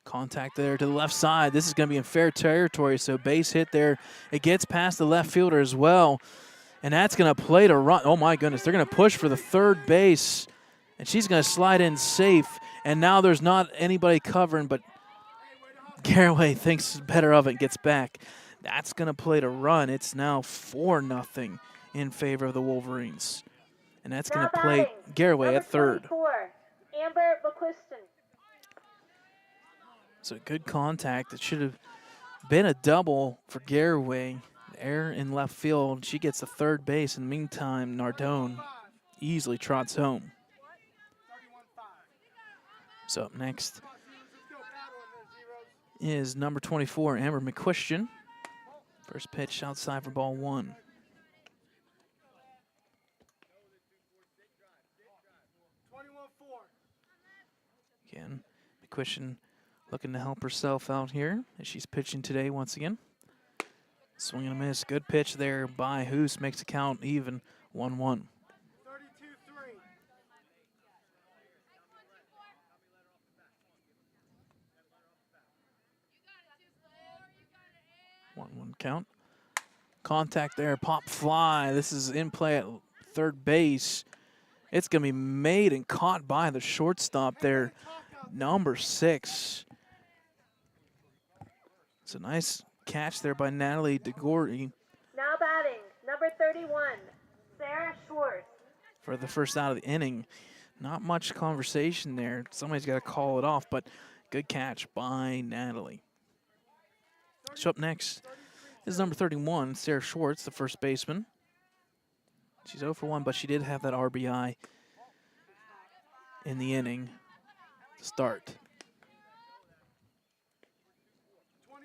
Contact there to the left side. This is going to be in fair territory, so base hit there. It gets past the left fielder as well, and that's going to play to run. Oh, my goodness. They're going to push for the third base, and she's going to slide in safe, and now there's not anybody covering, but Garraway thinks better of it and gets back. That's going to play to run. It's now 4-0 in favor of the Wolverines, and that's going to play Garraway at third. 24, Amber McQuiston. So good contact. It should have been a double for Garraway. Error in left field. She gets the third base. In the meantime, Nardone easily trots home. 31-5. So up next Come on, Zeros, let's go. Battle in there, Zeros. is number 24, Amber McQuistion. First pitch outside for ball 1. 21-4. Again, McQuistion looking to help herself out here as she's pitching today once again. Swing and a miss. Good pitch there by Hoos. Makes the count even 1-1. 32-3. One count. Contact there, pop fly. This is in play at third base. It's going to be made and caught by the shortstop there, number 6. It's a nice catch there by Natalie DeGordy Now batting, number 31, Sarah Schwartz. for the first out of the inning. Not much conversation there. Somebody's got to call it off, but good catch by Natalie. So up next is number 31, Sarah Schwartz, the first baseman. She's 0 for 1, but she did have that RBI in the inning to start. 22-4.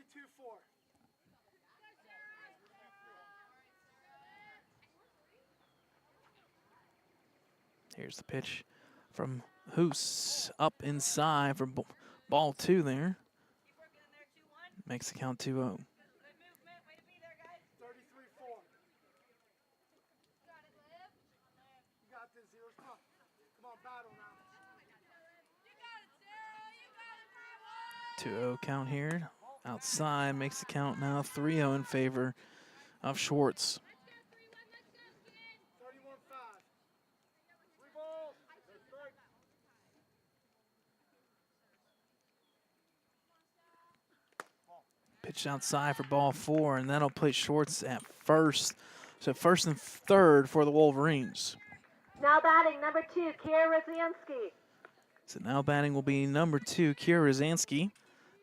Here's the pitch from Hoos up inside for ball 2 there. Makes the count 2-0. 33-4. You got this, Zeros. Come on. Come on, battle now. 2-0 count here. Outside makes the count now 3-0 in favor of Schwartz. 31-5. 3 balls. Pitch outside for ball 4, and that'll play Schwartz at first. So first and third for the Wolverines. Now batting, number 2, Kiera Rozianski. So now batting will be number 2, Kira Rozansky,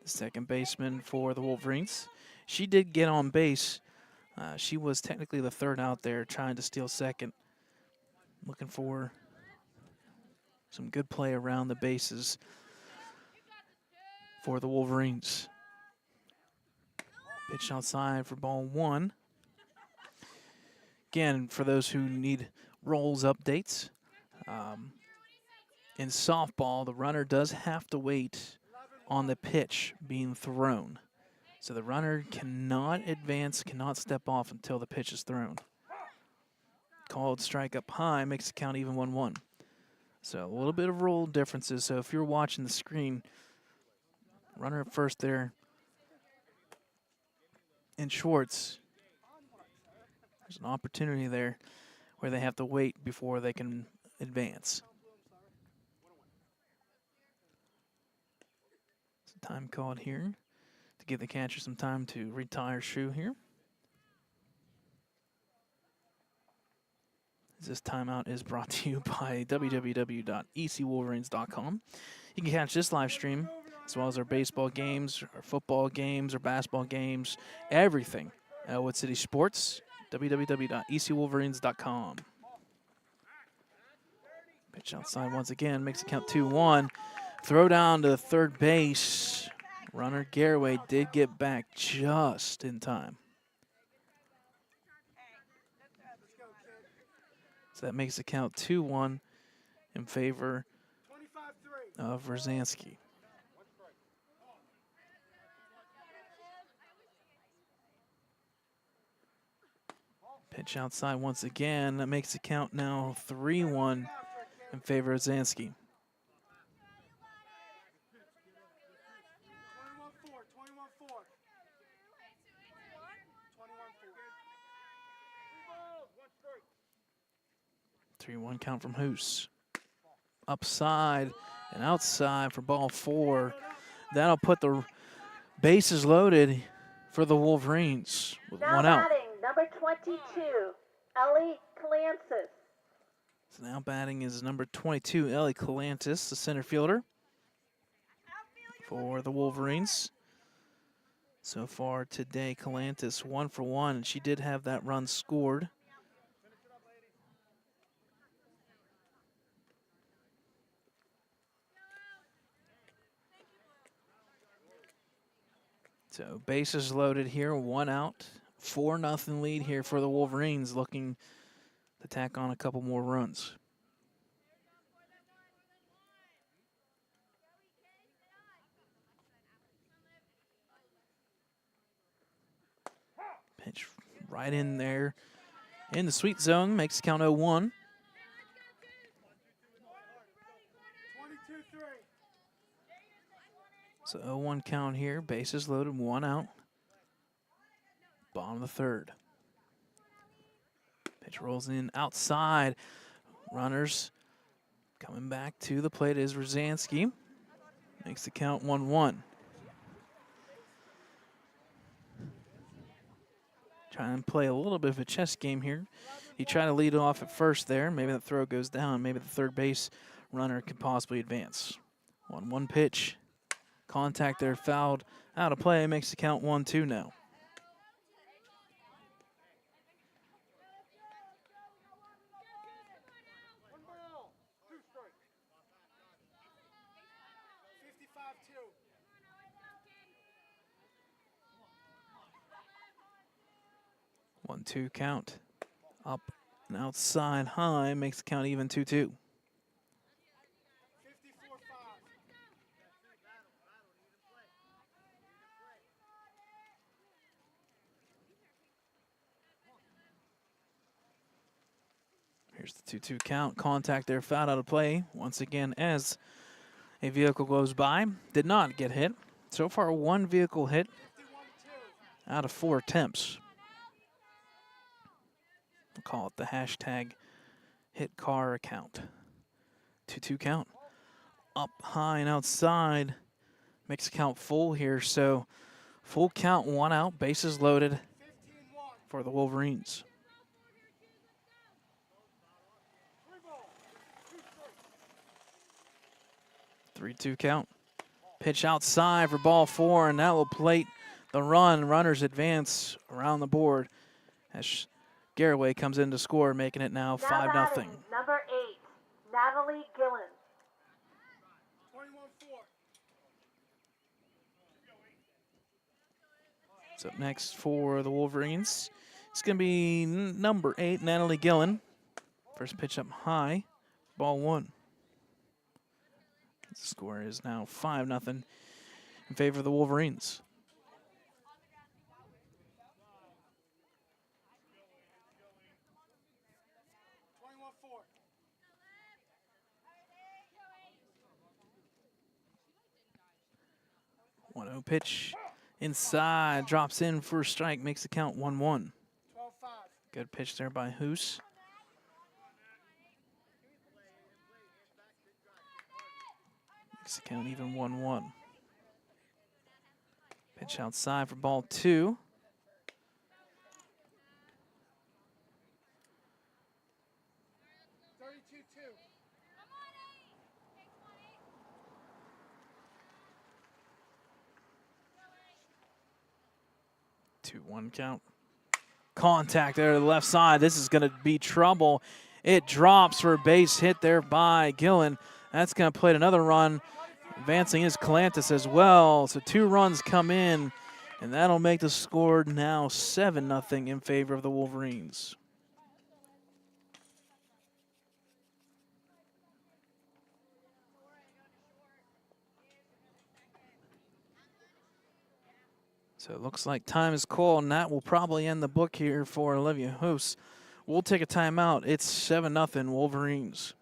the second baseman for the Wolverines. She did get on base. She was technically the third out there trying to steal second. Looking for some good play around the bases for the Wolverines. Pitch outside for ball 1. Again, for those who need roles updates, in softball, the runner does have to wait on the pitch being thrown. So the runner cannot advance, cannot step off until the pitch is thrown. Called strike up high, makes the count even 1-1. So a little bit of rule differences. So if you're watching the screen, runner at first there, and Schwartz, there's an opportunity there where they have to wait before they can advance. Time called here to give the catcher some time to retire shoe here. This timeout is brought to you by www.ecwolverines.com. You can catch this live stream as well as our baseball games, our football games, our basketball games, everything. Ellwood City Sports, www.ecwolverines.com. Pitch outside once again, makes it count 2-1. Throw down to third base. Runner Garraway did get back just in time. So that makes it count 2-1 in favor 25-3. of Rosansky. Pitch outside once again. That makes it count now 3-1 in favor of Zansky. 21-4. 21-4. 3-1 count from Hoos. Upside and outside for ball 4. That'll put the bases loaded for the Wolverines with Now one out. batting, number 22, Ellie Calansis. So now batting is number 22, Ellie Calantis, the center fielder for the Wolverines. So far today, Calantis 1 for 1, and she did have that run scored. So bases loaded here, 1 out, 4-0 lead here for the Wolverines, looking to tack on a couple more runs. Pitch right in there in the sweet zone, makes it count 0-1. 22-3. So 0-1 count here, bases loaded, 1 out. Bottom of the third. Pitch rolls in outside. Runners coming back to the plate is Rosansky. Makes the count 1-1. Trying to play a little bit of a chess game here. He tried to lead off at first there. Maybe the throw goes down. Maybe the third base runner could possibly advance. 1-1 pitch. Contact there, fouled out of play. Makes the count 1-2 now. One ball. 2 strikes. 55-2. 1-2 count. Up and outside high. Makes the count even 2-2. 54-5. Here's the 2-2 count. Contact there, fouled out of play. Once again, as a vehicle goes by, did not get hit. So far, 1 vehicle hit 51-2. out of 4 attempts. We'll call it the hashtag hit car account. 2-2 count. Up high and outside. Makes the count full here. So full count, 1 out, bases loaded 15-1. for the Wolverines. 3 balls. 2 strikes. 3-2 count. Pitch outside for ball 4, and that will plate the run. Runners advance around the board as Garraway comes in to score, making it now 5-0. batting, number 8, Natalie Gillen. 21-4. So up next for the Wolverines, it's going to be number 8, Natalie Gillen. First pitch up high, ball 1. The score is now 5-0 in favor of the Wolverines. $21-4. 1-0 pitch inside, drops in for a strike, makes the count 1-1. 12-5. Good pitch there by Hoos. Makes the count even 1-1. Pitch outside for ball 2. 32-2. 2-1 count. Contact there to the left side. This is going to be trouble It drops for a base hit there by Gillen. That's going to play another run. Advancing is Calantis as well. So 2 runs come in, and that'll make the score now 7-0 in favor of the Wolverines. So it looks like time is called, and that will probably end the book here for Olivia Hoos. We'll take a timeout. It's 7-0 Wolverines.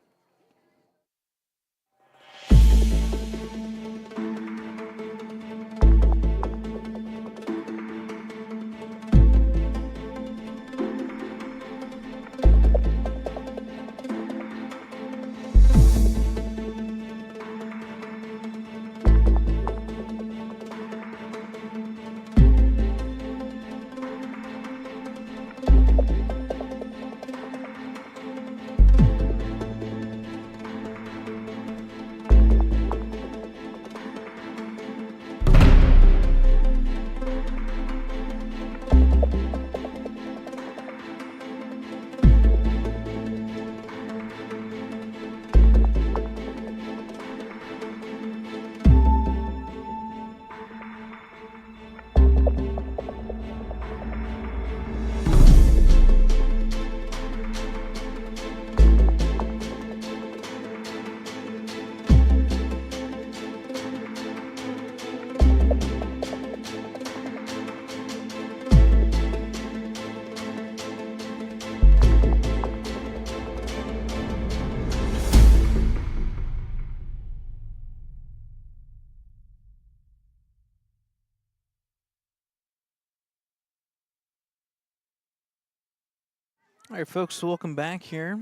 All right, folks, welcome back here.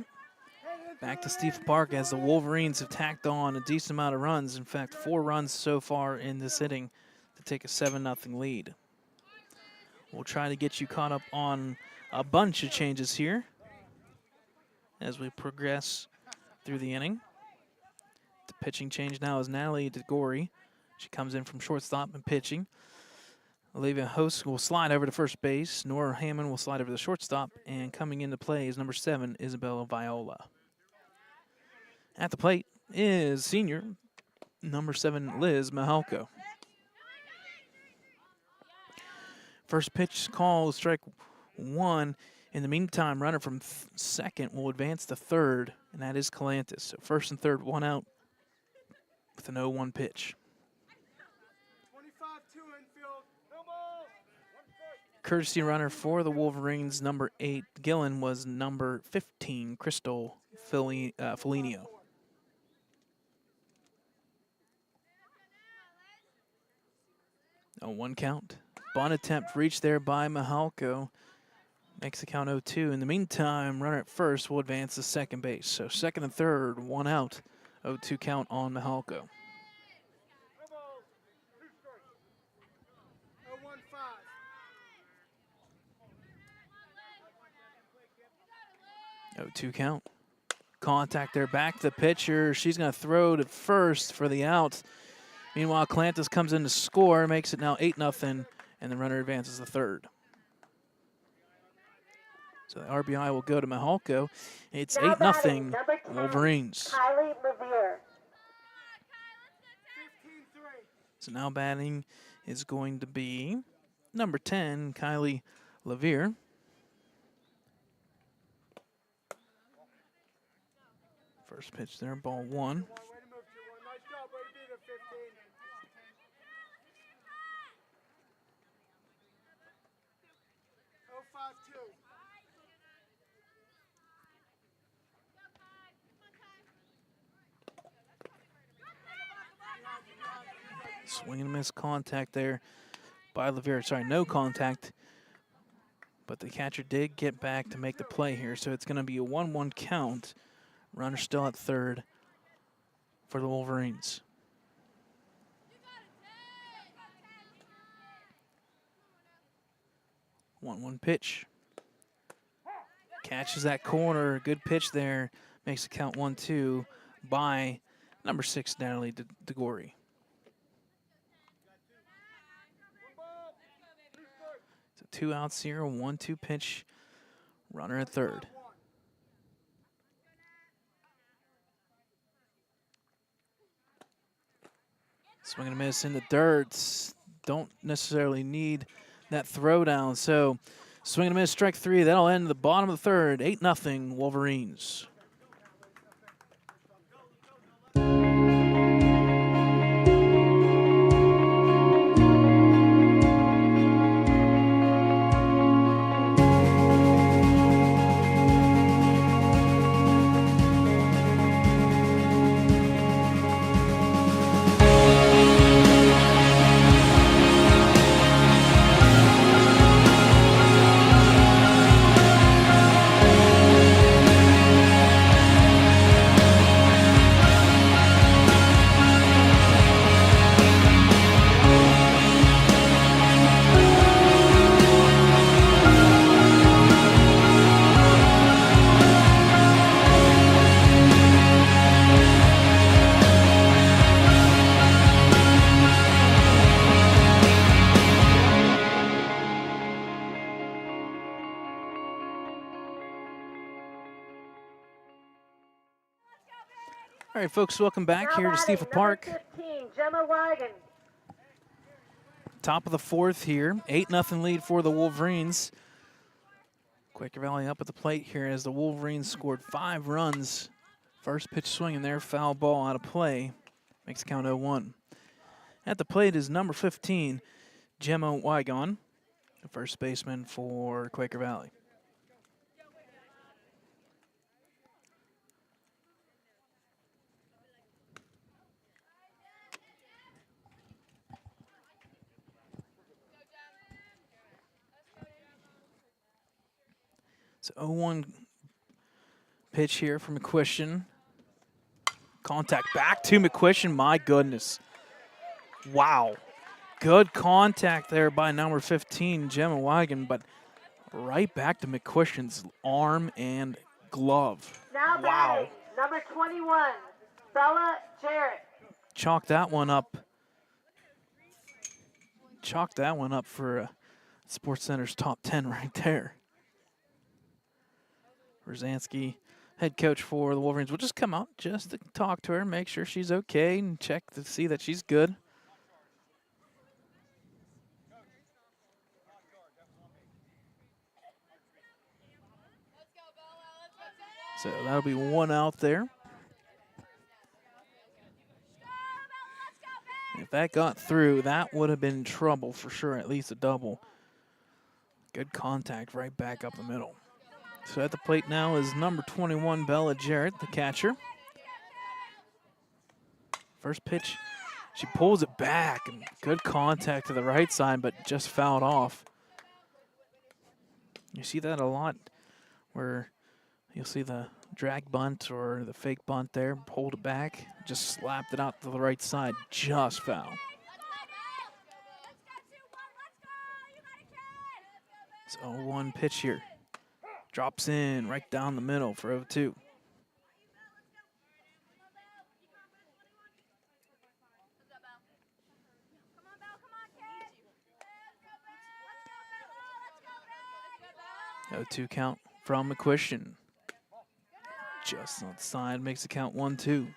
Back to Steve Park as the Wolverines have tacked on a decent amount of runs. In fact, 4 runs so far in this inning to take a 7-0 lead. We'll try to get you caught up on a bunch of changes here as we progress through the inning. The pitching change now is Natalie DeGori. She comes in from shortstop and pitching. Olivia Host will slide over to first base. Nora Hammond will slide over to shortstop. And coming into play is number 7, Isabella Viola. At the plate is senior, number 7, Liz Mahalko. First pitch call, strike 1. In the meantime, runner from second will advance to third, and that is Calantis. So first and third, 1 out with an 0-1 pitch. Courtesy runner for the Wolverines, number 8, Gillen, was number 15, Crystal Foligno. A 1 count. Bunt attempt reached there by Mahalko. Makes the count 0-2. In the meantime, runner at first will advance to second base. So second and third, 1 out. 0-2 count on Mahalko. 0-2 count. Contact there, back to the pitcher. She's going to throw to first for the out. Meanwhile, Calantis comes in to score, makes it now 8-0, and the runner advances to third. So the RBI will go to Mahalko. It's 8-0 Wolverines. Kylie Levere. So now batting is going to be number 10, Kylie Levere. First pitch there, ball 1. Swing and miss contact there by Levere. Sorry, no contact. But the catcher did get back to make the play here. So it's going to be a 1-1 count. Runner still at third for the Wolverines. One pitch. Catches that corner. Good pitch there. Makes the count 1-2 by number 6, Natalie DeGori. So 2 outs here. A 1-2 pitch. Runner at third. Swing and a miss in the dirt. Don't necessarily need that throwdown. So swing and a miss, strike 3. That'll end the bottom of the third. 8-0 Wolverines. All right, folks, welcome back Now here to batting, Steeple number Park. 15, Gemma Wagon. Top of the fourth here. 8-0 lead for the Wolverines. Quaker Valley up at the plate here as the Wolverines scored 5 runs. First pitch swinging there, foul ball out of play. Makes the count 0-1. At the plate is number 15, Gemma Wygon, the first baseman for Quaker Valley. It's 0-1 pitch here from McQuistion. Contact back to McQuistion. My goodness. Wow. Good contact there by number 15, Gemma Wagon, but right back to McQuistion's arm and glove. Now Wow. batting, number 21, Bella Jarrett. Chalk that one up. Chalk that one up for Sports Center's top 10 right there. Rosansky, head coach for the Wolverines, will just come out just to talk to her, make sure she's okay, and check to see that she's good. So that'll be 1 out there. If that got through, that would have been trouble for sure, at least a double. Good contact right back up the middle. So at the plate now is number 21, Bella Jarrett, the catcher. First pitch, she pulls it back, and good contact to the right side, but just fouled off. You see that a lot where you'll see the drag bunt or the fake bunt there, pulled it back, just slapped it out to the right side, just foul. It's 0-1 pitch here. Drops in right down the middle for 0-2. Oh, 2 count from McQuistion. Just outside, makes the count 1-2.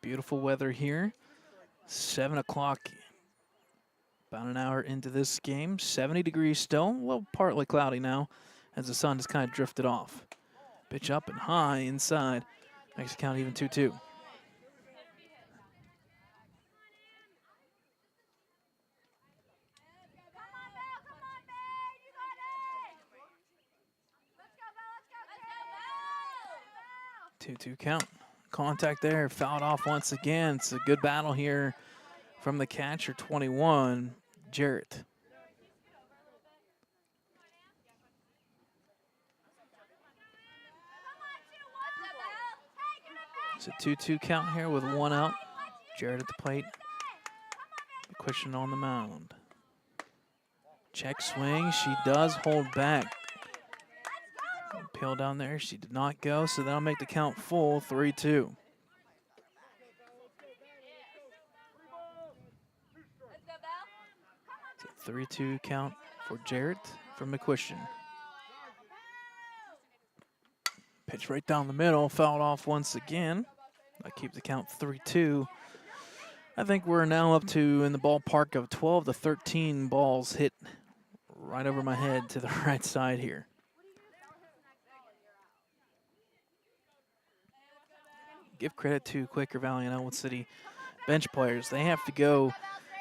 Beautiful weather here. 7 o'clock, about an hour into this game. 70 degrees still, a little partly cloudy now as the sun has kind of drifted off. Pitch up and high inside, makes the count even 2-2. 2-2 count. Contact there, fouled off once again. It's a good battle here from the catcher, 21, Jarrett. It's a 2-2 count here with 1 out. Jarrett at the plate. McQuistion on the mound. Check swing, she does hold back. Peel down there, she did not go, so that'll make the count full, 3-2. It's a 3-2 count for Jarrett from McQuistion. Pitch right down the middle, fouled off once again. I keep the count 3-2. I think we're now up to in the ballpark of 12 to 13 balls hit right over my head to the right side here. Give credit to Quaker Valley and Ellwood City bench players. They have to go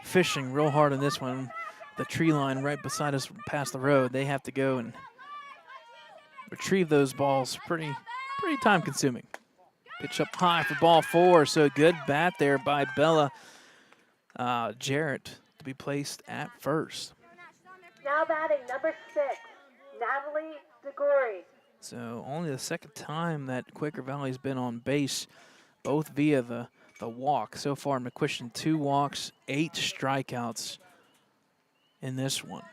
fishing real hard in this one. The tree line right beside us past the road, they have to go and retrieve those balls. Pretty time consuming. Pitch up high for ball 4, so good bat there by Bella Jarrett to be placed at first. Now batting number 6, Natalie DeGory. So only the second time that Quaker Valley's been on base, both via the walk. So far, McQuistion 2 walks, 8 strikeouts in this one.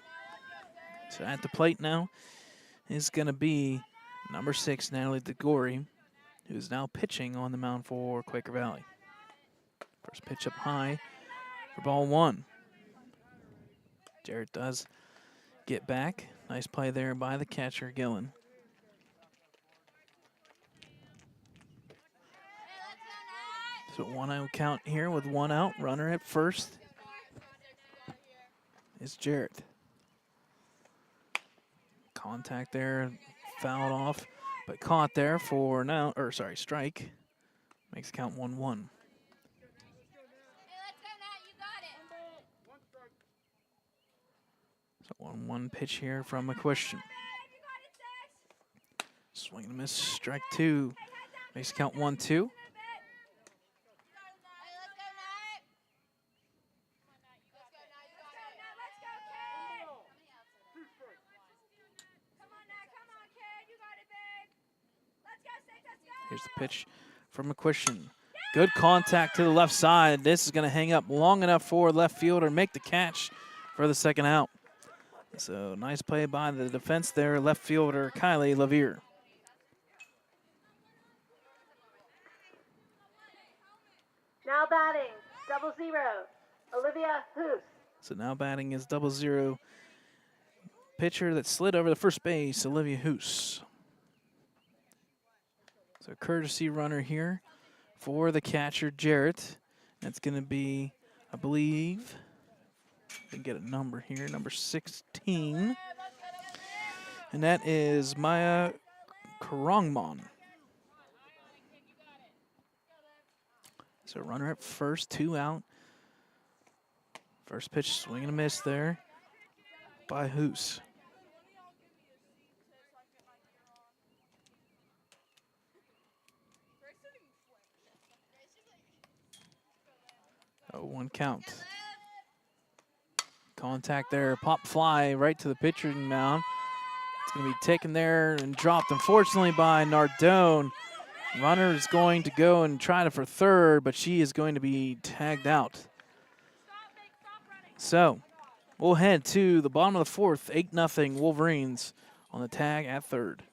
So at the plate now is going to be number 6, Natalie DeGory, who's now pitching on the mound for Quaker Valley. First pitch up high for ball 1. Jarrett does get back. Nice play there by the catcher, Gillen. So 1-0 count here with 1 out. Runner at first is Jarrett. Contact there, fouled off, but caught there for now, or sorry, strike. Makes count 1-1. So 1-1 pitch here from McQuistion. Swing and a miss, strike 2. Makes count 1-2. Here's the pitch from McQuistion. Good contact to the left side. This is going to hang up long enough for left fielder to make the catch for the second out. So nice play by the defense there, left fielder Kylie Lavier. Now batting, 0-0, Olivia Hoos. So now batting is 0-0. Pitcher that slid over to first base, Olivia Hoos. So courtesy runner here for the catcher, Jarrett. That's going to be, I believe, I can get a number here, number 16. And that is Maya Karongmon. So runner at first, 2 out. First pitch, swing and a miss there by Hoos. Oh, 1 count. Contact there, pop fly right to the pitching mound. It's going to be taken there and dropped, unfortunately, by Nardone. Runner is going to go and try it for third, but she is going to be tagged out. So we'll head to the bottom of the 4th, 8-0 Wolverines on the tag at third.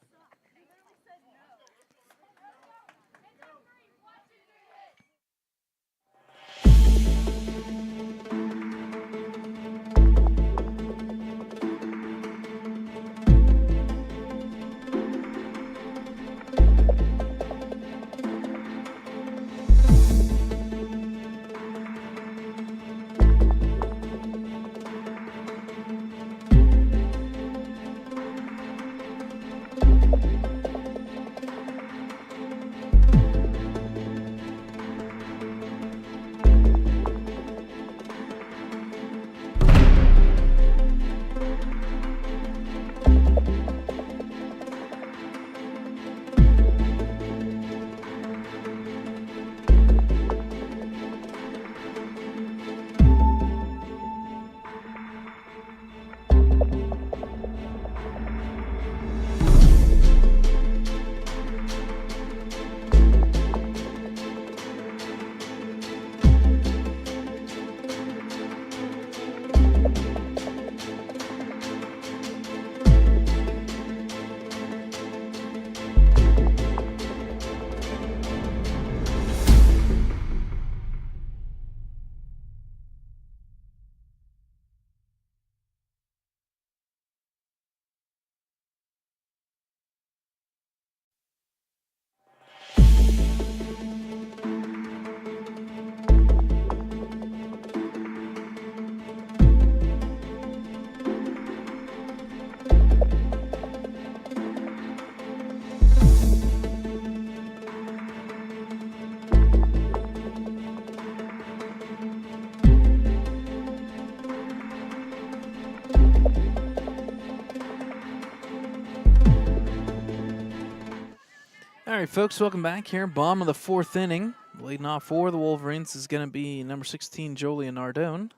All right, folks, welcome back here. Bottom of the fourth inning. Leading off for the Wolverines is going to be number 16, Jolie Nardone.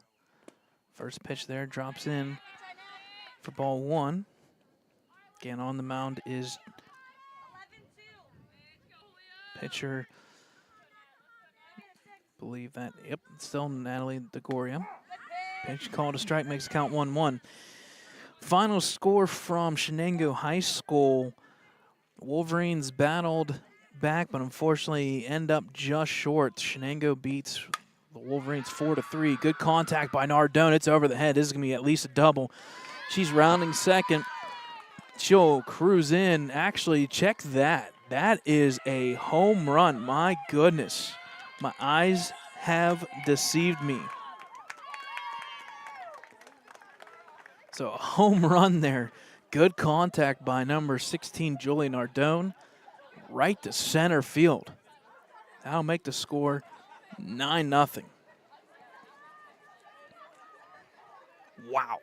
First pitch there drops in for ball one. Again, on the mound is pitcher, believe that, yep, still Natalie DeGoria. Pitch called a strike, makes the count 1-1. Final score from Shenango High School. Wolverines battled back, but unfortunately end up just short. Shenango beats the Wolverines 4-3. Good contact by Nardone. It's over the head. This is going to be at least a double. She's rounding second. She'll cruise in. Actually, check that. That is a home run. My goodness. My eyes have deceived me. So a home run there. Good contact by number 16, Julie Nardone, right to center field. That'll make the score 9-0. Wow.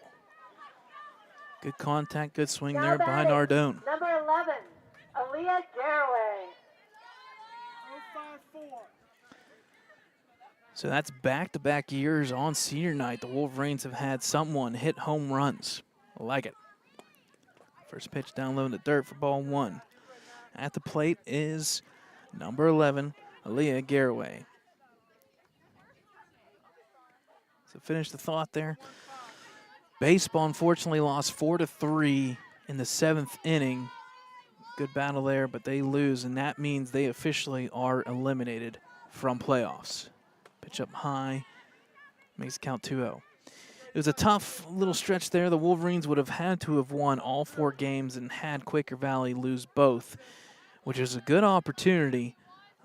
Good contact, good swing Now there by batting, Nardone. Number 11, Aaliyah Garraway. 054. So that's back-to-back years on senior night. The Wolverines have had someone hit home runs. I like it. First pitch down low in the dirt for ball one. At the plate is number 11, Aaliyah Garraway. So finish the thought there. Baseball unfortunately lost 4-3 in the 7th inning. Good battle there, but they lose, and that means they officially are eliminated from playoffs. Pitch up high, makes it count 2-0. It was a tough little stretch there. The Wolverines would have had to have won all 4 games and had Quaker Valley lose both, which is a good opportunity.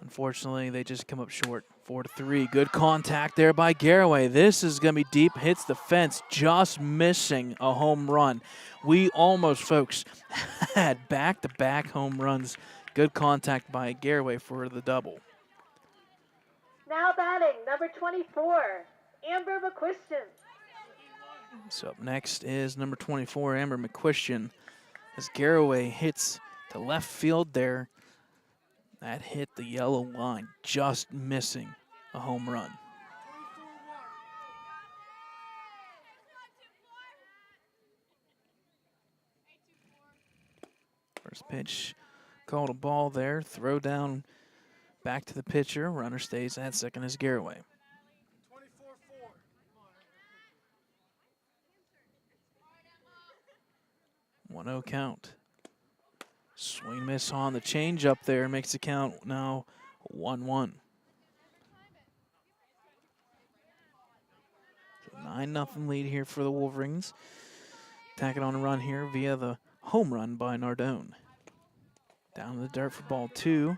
Unfortunately, they just come up short, 4-3. Good contact there by Garraway. This is going to be deep, hits the fence, just missing a home run. We almost, folks, had back-to-back home runs. Good contact by Garraway for the double. Now batting, number 24, Amber McQuistion. So up next is number 24, Amber McQuistion, as Garraway hits to left field there. That hit the yellow line, just missing a home run. First pitch, called a ball there. Throw down back to the pitcher. Runner stays at second as Garraway. 1-0 count. Swing miss on the changeup there makes the count now 1-1. So 9-0 lead here for the Wolverines. Tacking on a run here via the home run by Nardone. Down to the dirt for ball 2.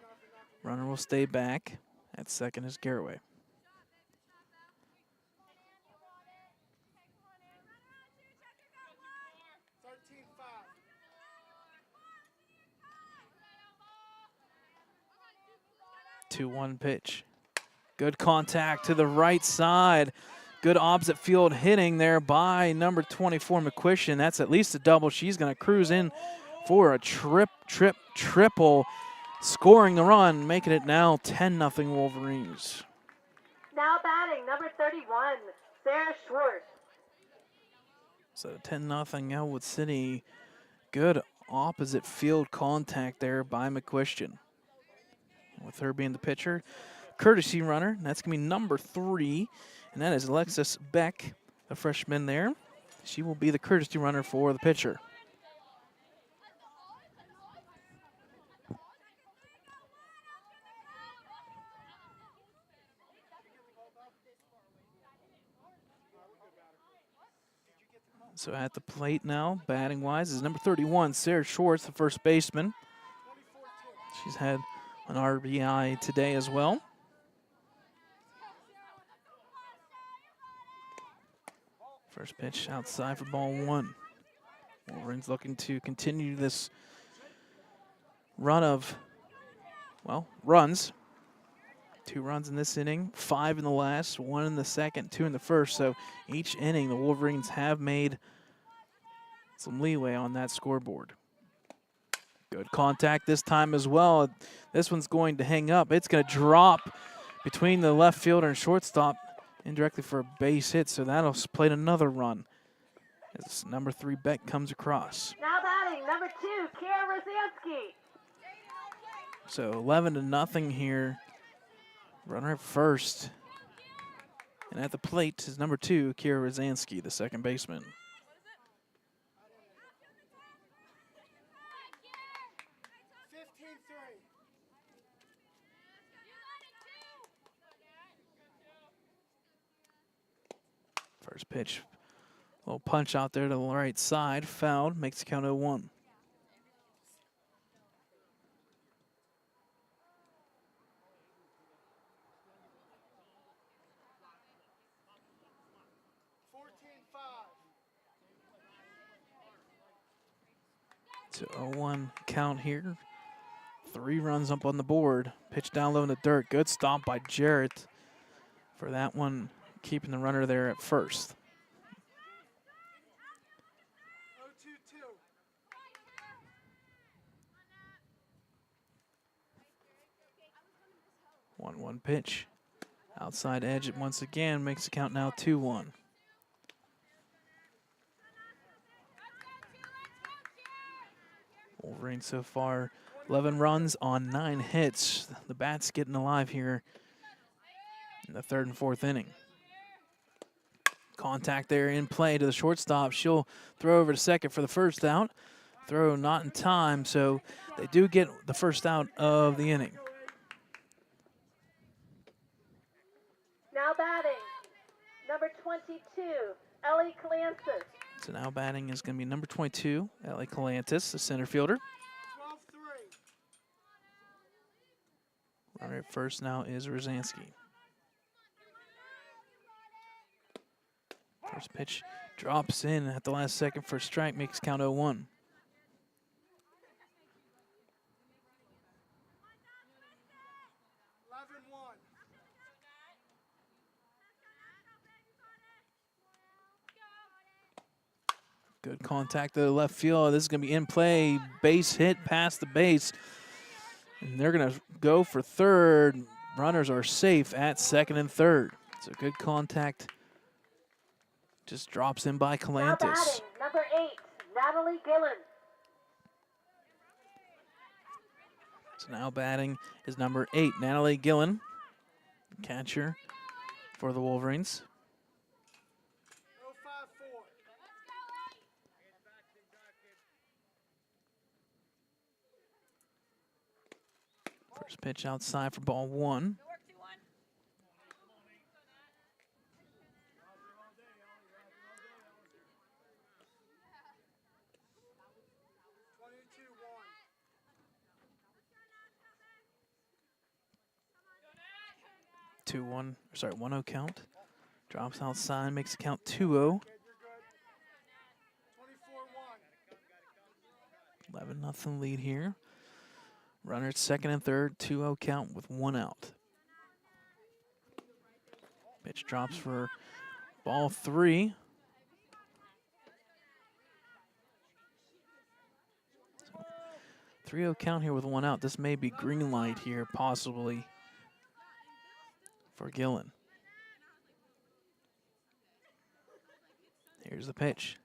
Runner will stay back. At second is Garraway. Two 2-1 pitch. Good contact to the right side. Good opposite field hitting there by number 24, McQuistion. That's at least a double. She's going to cruise in for a triple, scoring the run, making it now 10-0 Wolverines. Now batting, number 31, Sarah Schwartz. So 10-0 Ellwood City. Good opposite field contact there by McQuistion. With her being the pitcher, courtesy runner, that's going to be number 3, and that is Alexis Beck, a freshman there. She will be the courtesy runner for the pitcher. So at the plate now, batting-wise, is number 31, Sarah Schwartz, the first baseman. She's had an RBI today as well. First pitch outside for ball 1. Wolverines looking to continue this run of, well, runs. 2 runs in this inning, 5 in the last, 1 in the second, 2 in the first. So each inning, the Wolverines have made some leeway on that scoreboard. Good contact this time as well. This one's going to hang up. It's going to drop between the left fielder and shortstop indirectly for a base hit, so that'll play another run as number 3 Beck comes across. Now batting, number 2, Kira Rosansky. So 11-0 here. Runner at first. And at the plate is number 2, Kira Rosansky, the second baseman. 15-3. First pitch, little punch out there to the right side, fouled, makes the count 0-1. 0-1 count here. 3 runs up on the board. Pitch down low in the dirt. Good stop by Jarrett for that one, keeping the runner there at first. 1-1 pitch. Outside edge it once again, makes the count now 2-1. Wolverines so far 11 runs on 9 hits. The bat's getting alive here in the 3rd and 4th inning. Contact there in play to the shortstop. She'll throw over to second for the first out. Throw not in time, so they do get the first out of the inning. Now batting, number 22, Ellie Calansis. So now batting is going to be number 22, Ellie Calantis, the center fielder. 12-3. Runner at first now is Rosansky. First pitch drops in at the last second for a strike, makes count 0-1. 11-1. Good contact to the left field. This is going to be in play. Base hit past the base. And they're going to go for third. Runners are safe at second and third. So good contact. Just drops in by Now Calantis. batting, number 8, Natalie Gillen. So now batting is number 8, Natalie Gillen, catcher for the Wolverines. 0-5-4. First pitch outside for ball 1. One, sorry, 1-0 count. Drops outside, makes the count 2-0. 11-0 lead here. Runner at second and third, 2-0 count with 1 out. Pitch drops for ball 3. 3-0 count here with 1 out. This may be green light here, possibly, for Gillen. Here's the pitch.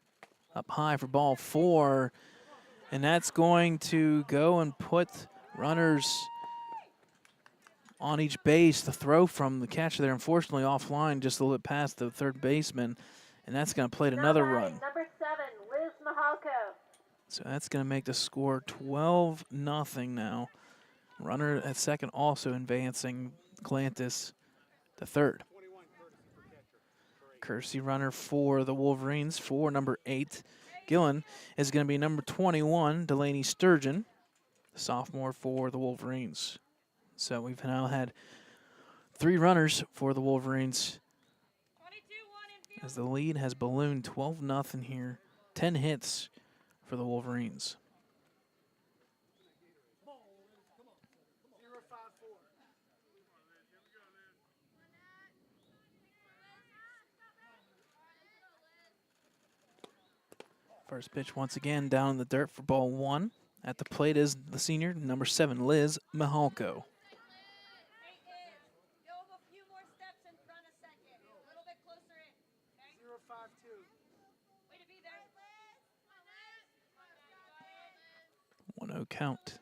Up high for ball 4. And that's going to go and put runners on each base. The throw from the catcher there, unfortunately offline, just a little bit past the third baseman. And that's going to play another run. Number 7, Liz Mahalko. So that's going to make the score 12-0 now. Runner at second also advancing, Calantis the third. Courtesy runner for the Wolverines for number 8. Gillen is going to be number 21, Delaney Sturgeon, sophomore for the Wolverines. So we've now had 3 runners for the Wolverines as the lead has ballooned 12-0 here. 10 hits for the Wolverines. 0-5-4. First pitch once again down in the dirt for ball 1. At the plate is the senior, number 7, Liz Mihalko. Go a few more steps in front of second. A little bit closer in. Okay? 052. Way to be there. 1-0 count.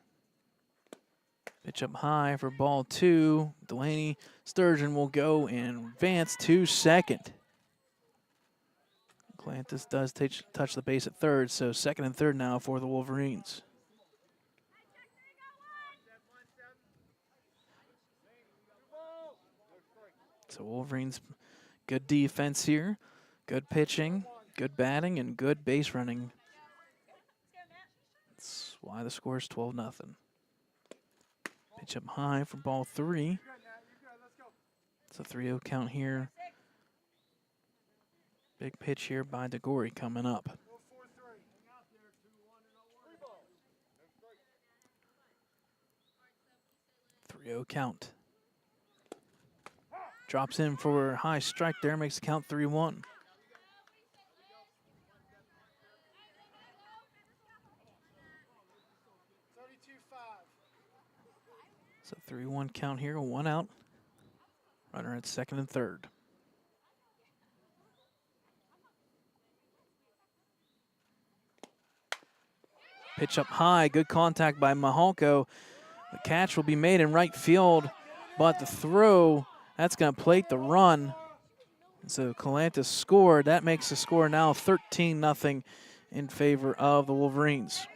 Pitch up high for ball 2. Delaney Sturgeon will go and advance to second. Clantis does touch the base at third, so second and third now for the Wolverines. So Wolverines, good defense here, good pitching, good batting, and good base running. That's why the score is 12-0. Pitch up high for ball 3. It's a 3-0 count here. Big pitch here by DeGory coming up. 3-0 count. Drops in for a high strike there, makes the count 3-1. So 3-1 count here, 1 out. Runner at second and third. Pitch up high, good contact by Mihalko. The catch will be made in right field, but the throw, that's going to plate the run. So Clantis scored. That makes the score now 13-0 in favor of the Wolverines.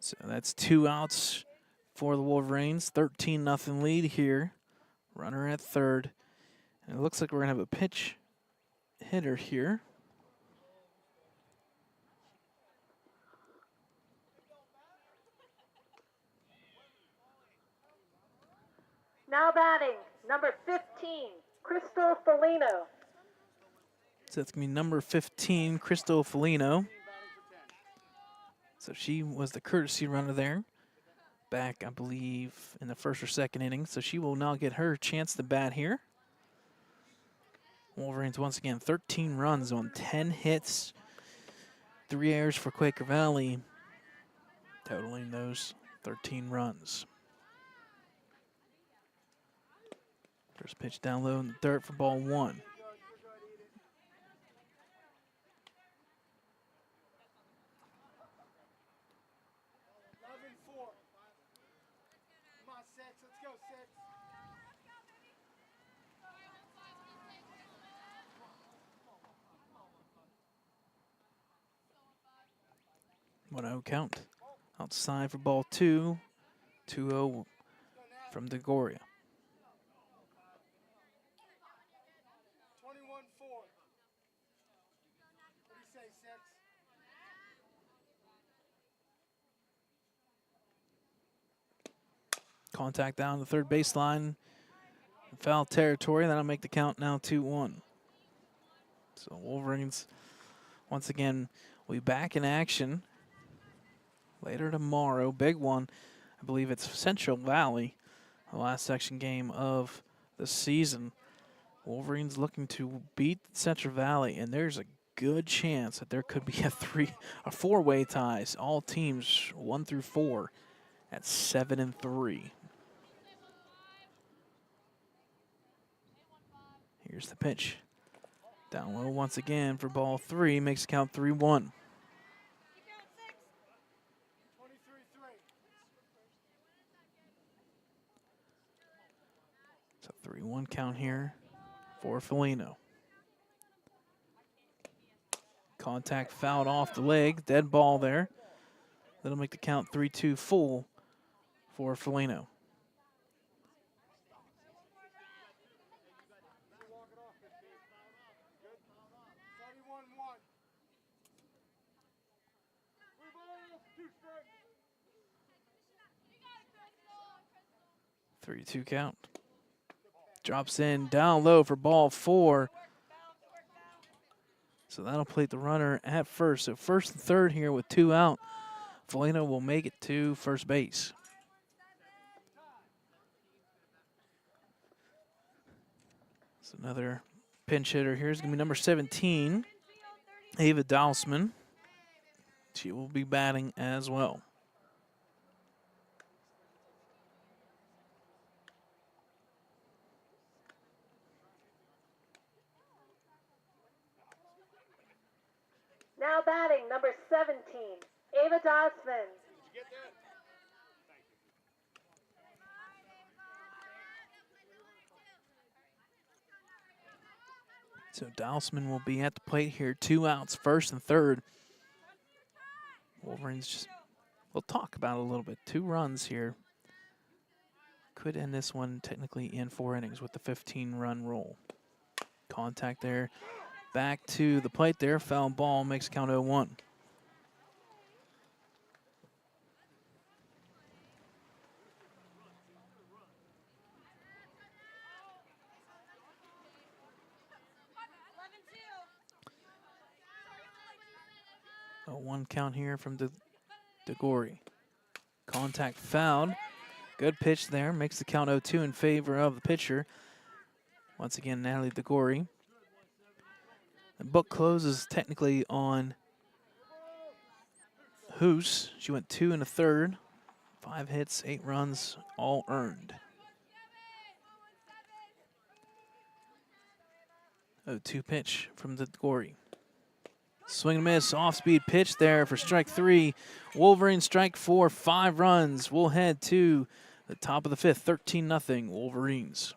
So that's 2 outs for the Wolverines. 13-0 lead here. Runner at third. And it looks like we're going to have a pitch hitter here. Now batting, number 15, Crystal Felino. So that's going to be number 15, Crystal Felino. So she was the courtesy runner there. Back, I believe, in the first or second inning. So she will now get her chance to bat here. Wolverines once again, 13 runs on 10 hits. 3 errors for Quaker Valley, totaling those 13 runs. First pitch down low in the dirt for ball 1. One-0 count. Outside for ball 2. 2-0 from DeGoria. 21-4. What do you say, 6? Contact down the third baseline. Foul territory. That'll make the count now 2-1. So Wolverines, once again, will be back in action later tomorrow. Big one. I believe it's Central Valley, the last section game of the season. Wolverines looking to beat Central Valley, and there's a good chance that there could be a four-way ties. All teams 1 through 4 at 7-3. Here's the pitch. Down low once again for ball 3, makes the count 3-1. So 3-1 count here for Felino. Contact fouled off the leg, dead ball there. That'll make the count 3-2 full for Felino. Three, 2 count. Drops in down low for ball 4. So that'll plate the runner at first. So first and third here with 2 out. Felino will make it to first base. So another pinch hitter here is going to be number 17, Ava Dousman. She will be batting as well. Now batting, number 17, Ava Dossman. So Dousman will be at the plate here. 2 outs, first and third. Wolverines just, we'll talk about it a little bit. 2 runs here. Could end this one technically in 4 innings with the 15-run rule. Contact there. Back to the plate there. Foul ball makes count 0-1. A 1 count here from DeGori. Contact fouled. Good pitch there. Makes the count 0-2 in favor of the pitcher. Once again, Natalie DeGori. The book closes technically on Hoos. She went 2 1/3. 5 hits, 8 runs, all earned. 0-2 pitch from DeGori. Swing and miss, off-speed pitch there for strike 3. Wolverines strike 4, 5 runs. We'll head to the top of the 5th, 13-0 Wolverines.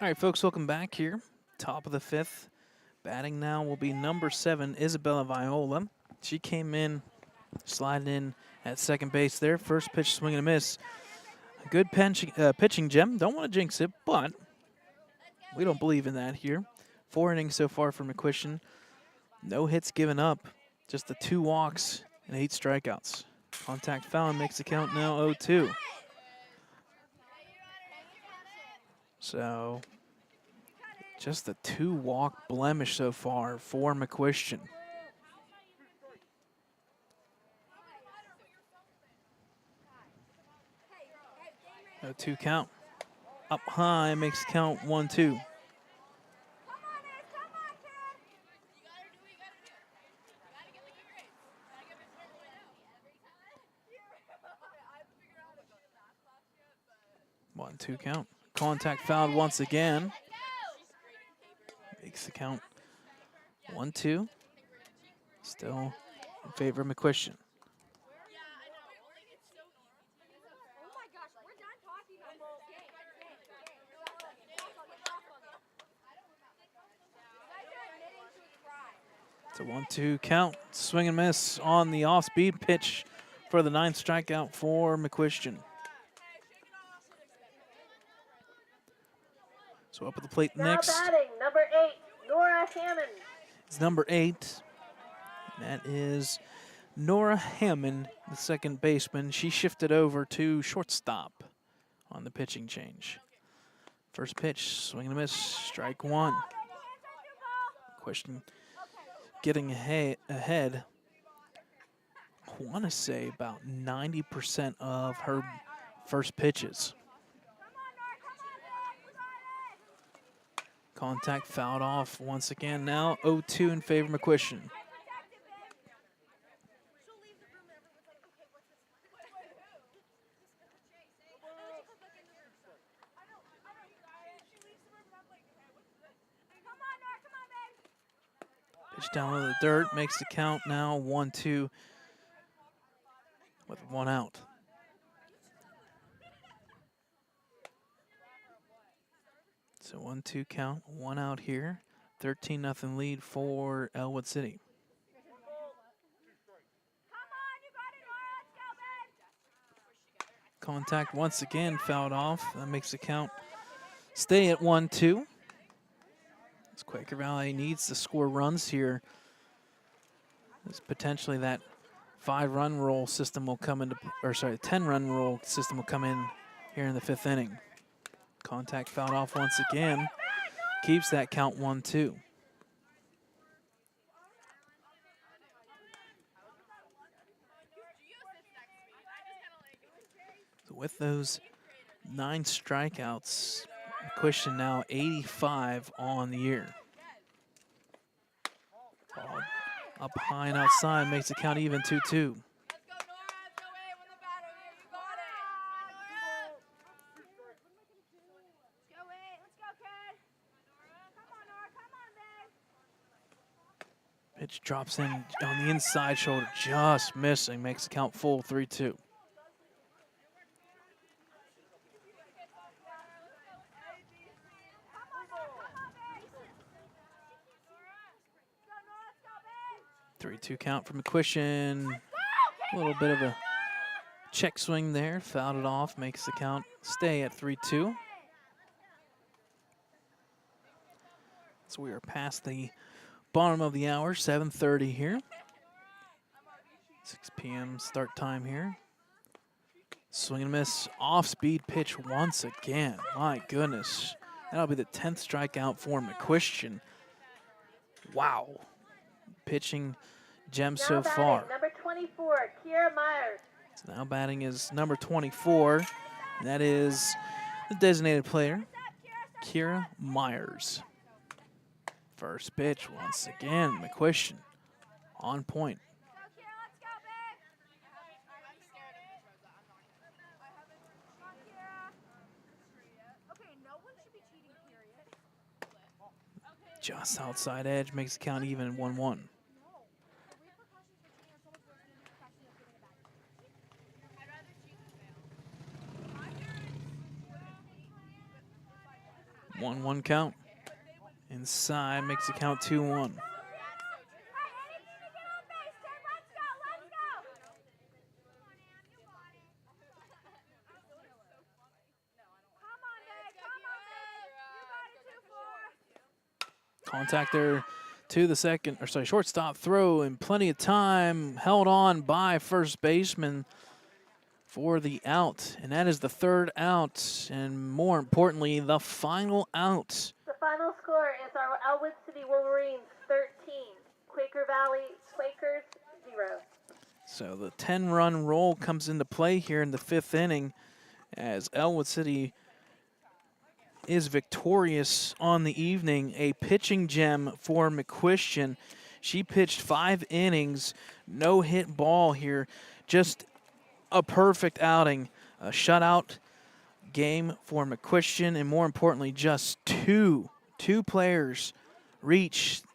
All right, folks, welcome back here. Top of the 5th. Batting now will be number 7, Isabella Viola. She came in, sliding in at second base there. First pitch, swing and a miss. A good pitching gem. Don't want to jinx it, but we don't believe in that here. 4 innings so far for McQuistion. No hits given up. Just the 2 walks and 8 strikeouts. Contact foul makes the count now 0-2. So just the 2-walk blemish so far for McQuistion. 0-2 count. Up high makes count 1-2. One, 2 count. Contact fouled once again. Makes the count 1-2. Still in favor of McQuistion. It's a 1-2 count. Swing and miss on the off-speed pitch for the 9th strikeout for McQuestion. So up at the plate Now next batting, number 8, Nora Hammond. is number 8. That is Nora Hammond, the second baseman. She shifted over to shortstop on the pitching change. First pitch, swing and a miss, strike one. Question getting ahead. I want to say about 90% of her first pitches. Contact fouled off once again now. 0-2 in favor of McQuestion. Pitch down to the dirt, makes the count now 1-2 with 1 out. So 1-2 count, 1 out here. 13-0 lead for Ellwood City. Contact once again fouled off. That makes the count stay at 1-2. As Quaker Valley needs to score runs here, as potentially that 5-run roll system will come into, or sorry, 10-run roll system will come in here in the 5th inning. Contact fouled off once again. Keeps that count 1-2. So with those 9 strikeouts, McQuestion now 85 on the year. Ball up high and outside makes the count even 2-2. Pitch drops in on the inside shoulder, just missing, makes the count full 3-2. Three-two count for McQuestion. A little bit of a check swing there, fouled it off, makes the count stay at 3-2. So we are past the bottom of the hour, 7:30 here. 6 p.m. start time here. Swing and miss, off-speed pitch once again. My goodness. That'll be the 10th strikeout for McQuestion. Wow. Pitching gem so far. Number 24, Kira Myers. So now batting is number 24. And that is the designated player, Kira Myers. First pitch once again, McQuestion on point. Just outside edge makes the count even 1-1. One count. Inside makes the count 2-1. Contact there to the second, or sorry, shortstop throw, and plenty of time held on by first baseman for the out. And that is the 3rd out, and more importantly, the final out. The final score is our Ellwood City Wolverines 13, Quaker Valley Quakers 0. So the 10-run roll comes into play here in the 5th inning as Ellwood City is victorious on the evening. A pitching gem for McQuestion. She pitched 5 innings, no hit ball here, just a perfect outing. A shutout game for McQuestion, and more importantly, just two players reached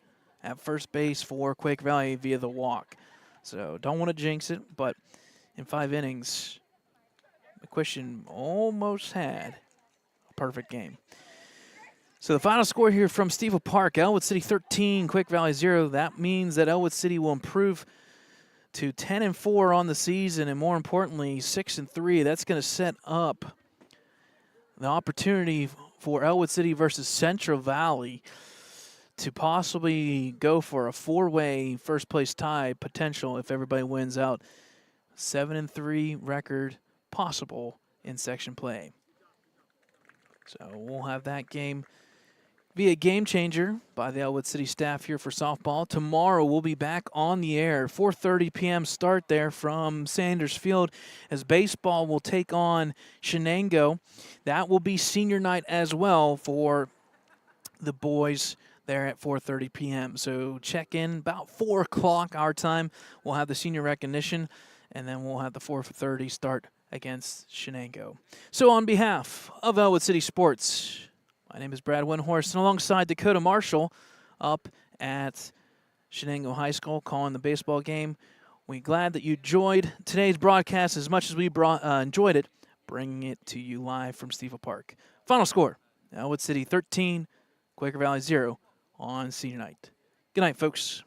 at first base for Quaker Valley via the walk. So don't want to jinx it, but in 5 innings, McQuestion almost had a perfect game. So the final score here from Steeple Park, Ellwood City 13, Quaker Valley 0. That means that Ellwood City will improve to 10-4 on the season, and more importantly, 6-3. That's going to set up the opportunity for Ellwood City versus Central Valley to possibly go for a four-way first-place tie potential if everybody wins out. 7-3 record possible in section play. So we'll have that game be a game changer by the Ellwood City staff here for softball. Tomorrow we'll be back on the air, 4:30 p.m. start there from Sanders Field as baseball will take on Shenango. That will be senior night as well for the boys there at 4:30 p.m. So check in about 4 o'clock our time. We'll have the senior recognition, and then we'll have the 4:30 start against Shenango. So on behalf of Ellwood City Sports, my name is Brad Windhorst, and alongside Dakota Marshall up at Shenango High School calling the baseball game. We're glad that you enjoyed today's broadcast as much as we enjoyed it, bringing it to you live from Steeple Park. Final score, Ellwood City 13, Quaker Valley 0 on senior night. Good night, folks.